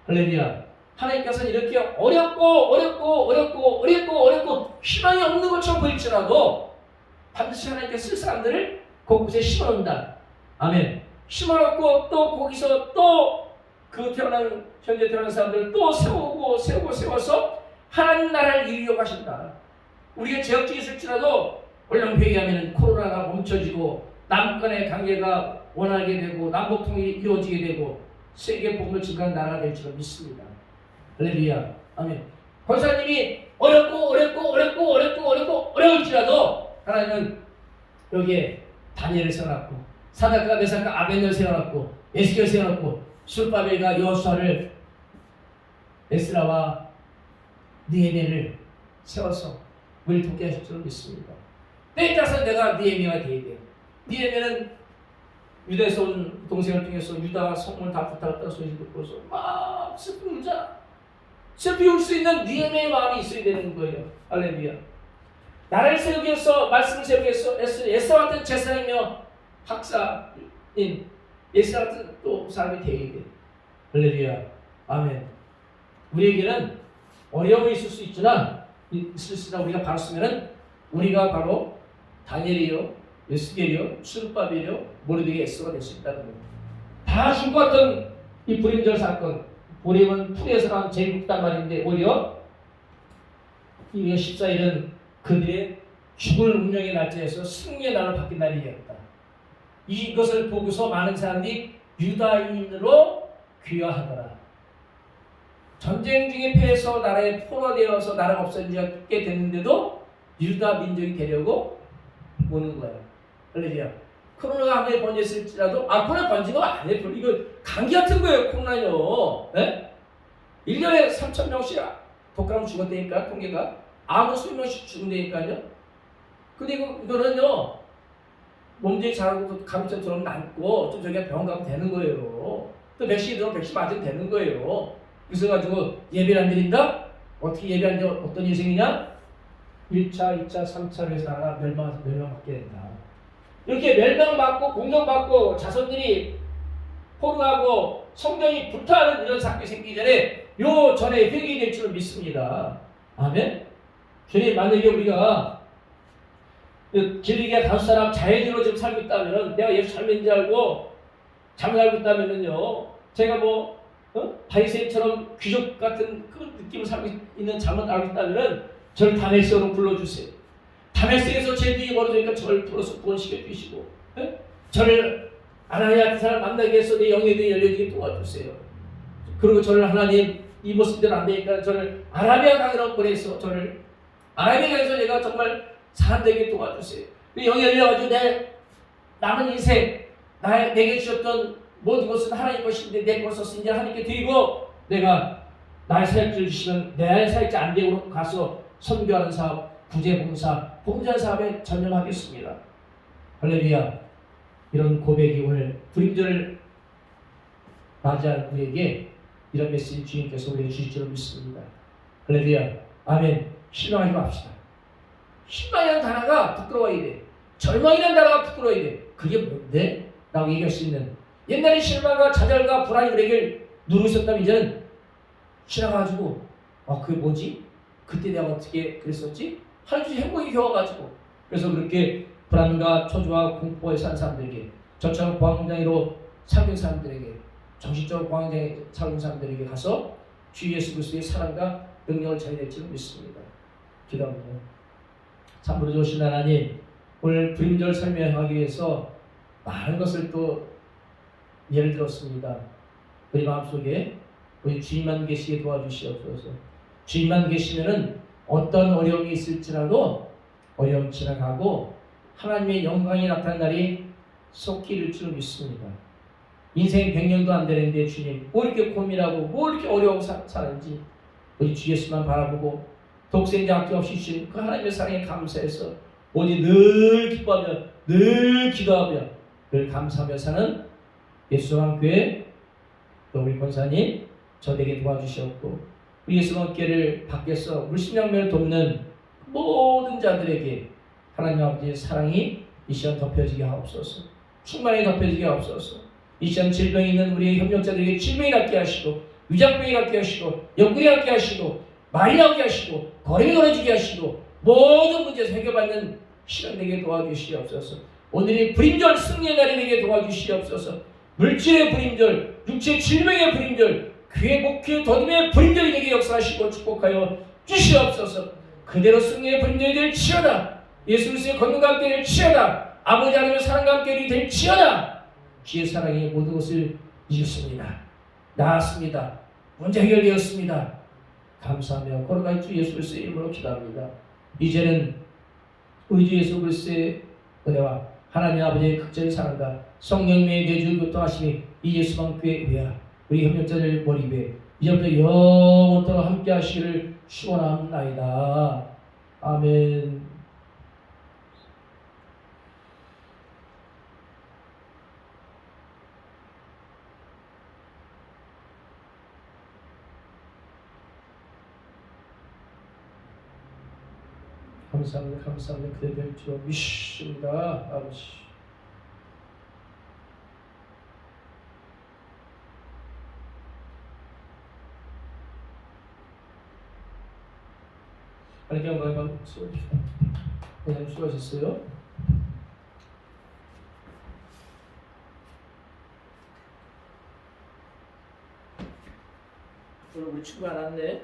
할렐루야. 하나님께서는 이렇게 어렵고 희망이 없는 것처럼 보일지라도 반드시 하나님께서 쓸 사람들을 곳곳에 심어놓는다. 아멘. 심어놓고 또 거기서 또 그 현재 태어난 사람들을 또 세워서 하나님 나라를 이루려고 하신다. 우리가 제약적이 있을지라도 얼른 회개하면 코로나가 멈춰지고 남북 간의 관계가 원활하게 되고 남북 통일이 이루어지게 되고 세계 복음을 증가하는 나라가 될 줄 믿습니다. 할렐루야. 아멘. 권사님이 어려울지라도 하나님은 여기에 다니엘을 세워놨고 사드락과 메삭과 아벤을 세워놨고 에스겔을 세워놨고 술바벨과 여호수아를 에스라와 느헤미야를 세워서 우리를 돕게 하실 줄 믿습니다. 때에 따라서 내가 느헤미야가 되어야 돼요. 느헤미야는 유다에서 온 동생을 통해서 유다가 성문을 다 부탁했다는 소리를 듣고서 막 슬피 울잖아. 슬피 울 수 있는 느헤미야의 마음이 있어야 되는 거예요. 할렐루야. 나라를 세우기 위해서 말씀을 세우기 위해서 에스라 같은 제사장이며 박사인 에스라 같은 또 사람이 되어야 돼. 할렐루야. 아멘. 우리에게는 어려움이 있을 수 있으나 우리가 바로 쓰면은 우리가 바로 다니엘이요, 에스겔이요, 수르바벨이요, 모르드게 에스더가 될 수 있다는 겁니다. 다 죽었던 이 불임절 사건, 불임은 풀에서 난 제일 굵단 말인데 오히려 이 14일은 그들의 죽을 운명의 날짜에서 승리의 날로 바뀐 날이었다. 이것을 보고서 많은 사람들이 유다인으로 귀화하더라. 전쟁 중에 패해서 나라에 포로되어서 나라가 없어지게 됐는데도 유다 민족이 되려고 오는 거야. 할렐루야. 코로나가 아무리 번졌을지라도 코로나 번진 거 아니에요. 이거 감기 같은 거예요. 코로나요. 네? 1년에 3,000명씩 독감 죽었다니까 통계가 아무 수백 명씩 죽는다니까요. 근데 이거는요 몸뚱이 자라고 감염증 들어오면 낫고 좀 저기가 병원 가면 되는 거예요. 또 백신이 들어오면 백신 맞으면 되는 거예요. 그래서 가지고 예배를 안 드린다? 어떻게 예배 안 드리면 어떤 인생이냐? 1차, 2차, 3차를 해서 나라 멸망받게 된다. 이렇게 멸망받고 공격받고 자손들이 포로하고 성전이 불타는 이런 사건이 생기기 전에 요 전에 회개될 줄을 믿습니다. 아멘. 주님 만약에 우리가 길리기아 5사람 자연인으로 지금 살고 있다면은 내가 예수 잘 믿는 줄 알고 잘못 알고 있다면은요 제가 바리새인처럼 귀족 같은 그런 느낌을 살고 있는 잘못 알고 있다면은 저를 다메섹으로 불러주세요. 다메섹에서 제 뒤에 멀어지니까 저를 불러서 구원시켜 주시고 저를 아나니아 같은 사람 만나게 해서 내 영의 눈이 열려지게 도와주세요. 그리고 저를 하나님 이 모습대로 안 되니까 저를 아라비아 강으로 보내서 저를 아라비아 강에서 내가 정말 사람들에게 도와주세요. 영이 열려가지고 내 남은 인생 내게 주셨던 모든 것은 하나님 것인데 내 것을 이제 하나님께 드리고 내가 나의 사역자를 주시면 내 사역자 안 되고 가서 선교하는 사업, 구제봉사, 봉사 사업에 전념하겠습니다. 할렐루야. 이런 고백이 오늘 불임절을 맞이한 우리에게 이런 메시지 주님께서 우리에게 주실 줄 믿습니다. 할렐루야. 아멘. 실망하지 맙시다. 실망이라는 단어가 부끄러워야 돼. 절망이라는 단어가 부끄러워야 돼. 그게 뭔데? 라고 얘기할 수 있는 옛날에 실망과 좌절과 불안이 우리에게 누르셨다면 이제는 지나가지고 그게 뭐지? 그때 내가 어떻게 그랬었지? 하나님이 행복이 겨워가지고 그래서 그렇게 불안과 초조와 공포에 산 사람들에게 저처럼 공황장애로 살고 있는 사람들에게 정신적으로 공황장애 살고 있는 사람들에게 가서 주 예수 그리스도의 사랑과 능력을 전해야 줄 믿습니다. 기도합니다. 참으로 좋으신 하나님 오늘 불임절 설명하기 위해서 많은 것을 또 예를 들었습니다. 우리 마음속에 우리 주님만 계시게 도와주시옵소서. 주님만 계시면은 어떤 어려움이 있을지라도 어려움 지나가고 하나님의 영광이 나타난 날이 속히 이를 줄 믿습니다. 인생 100년도 안 되는데 주님 뭐 이렇게 고민하고 뭐 이렇게 어려워 사는지 우리 주 예수만 바라보고 독생자 아낌없이 주신 그 하나님의 사랑에 감사해서 오직 늘 기뻐하며 늘 기도하며 늘 감사하며 사는 예수왕교회 또 우리 권사님 저에게 도와주셨고 우리 예수왕교회를 밖에서 물심양면을 돕는 모든 자들에게 하나님 아버지의 사랑이 이 시간 덮여지게 하옵소서. 충만히 덮여지게 하옵소서. 이 시간 질병이 있는 우리의 협력자들에게 질병이 낫게 하시고 위장병이 낫게 하시고 옆구리 낫게 하시고 말이 나오게 하시고 걸음이 걸어지게 하시고 모든 문제에서 해결받는 시간 되게 도와주시옵소서. 오늘이 불임절 승리의 날이 되게 도와주시옵소서. 물질의 불임절, 육체의 질병의 불임절, 귀의 목회의 더듬의 불임절이 되게 역사하시고 축복하여 주시옵소서. 그대로 승리의 불임절이 될 치여다. 예수 그리스도의 권능과 함께 될 치여다. 아버지 하나님의 사랑과 함께 될 치여다. 주의 사랑이 모든 것을 이겼습니다. 나았습니다. 문제 해결되었습니다. 감사하며 걸어갈 주 예수 그리스도의 이름으로 기도합니다. 이제는 우리 주 예수 그리스도의 은혜와 하나님 아버지의 극적인 사랑과 성령님의 내주 교통하심이 이 예수만 교회 위하 우리 협력자들 머리 위에 이제부터 영원토록 함께 하시기를 축원합나이다. 아멘. 감사합니다. 감사합니다. 그대 될 줄 믿습니다. 아버지. 하나님께 영광의 방 수고하셨습니다. 하나님 수고하셨어요. 오늘 우리 친구 안 왔네.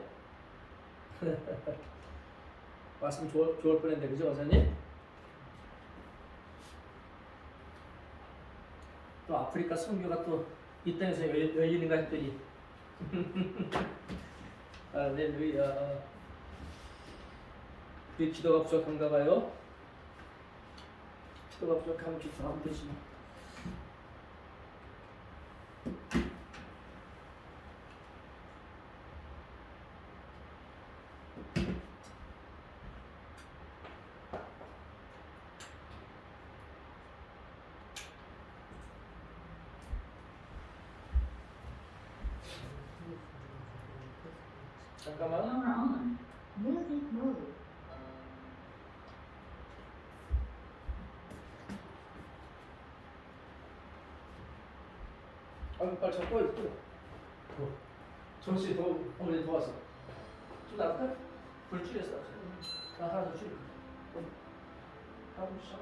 왔으면 좋을 뻔했는데 그죠 원사님? 또 아프리카 선교가 또 이 땅에서 열리는가 했더니 할렐루야. 우리 기도가 부족한가 봐요. 기도가 부족하면 기도하면 되지. 잠깐만. Power on. Music mode. 빨리 잡고 있고. 정씨 더 오늘 도왔어. 좀 나갈까? 불 줄였어. 나 하나 더 줄여. 다음 시간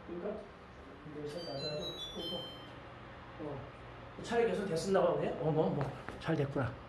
그러니까 여기서 나가고 끄고 차라리 계속 됐었나 보네. 잘 됐구나.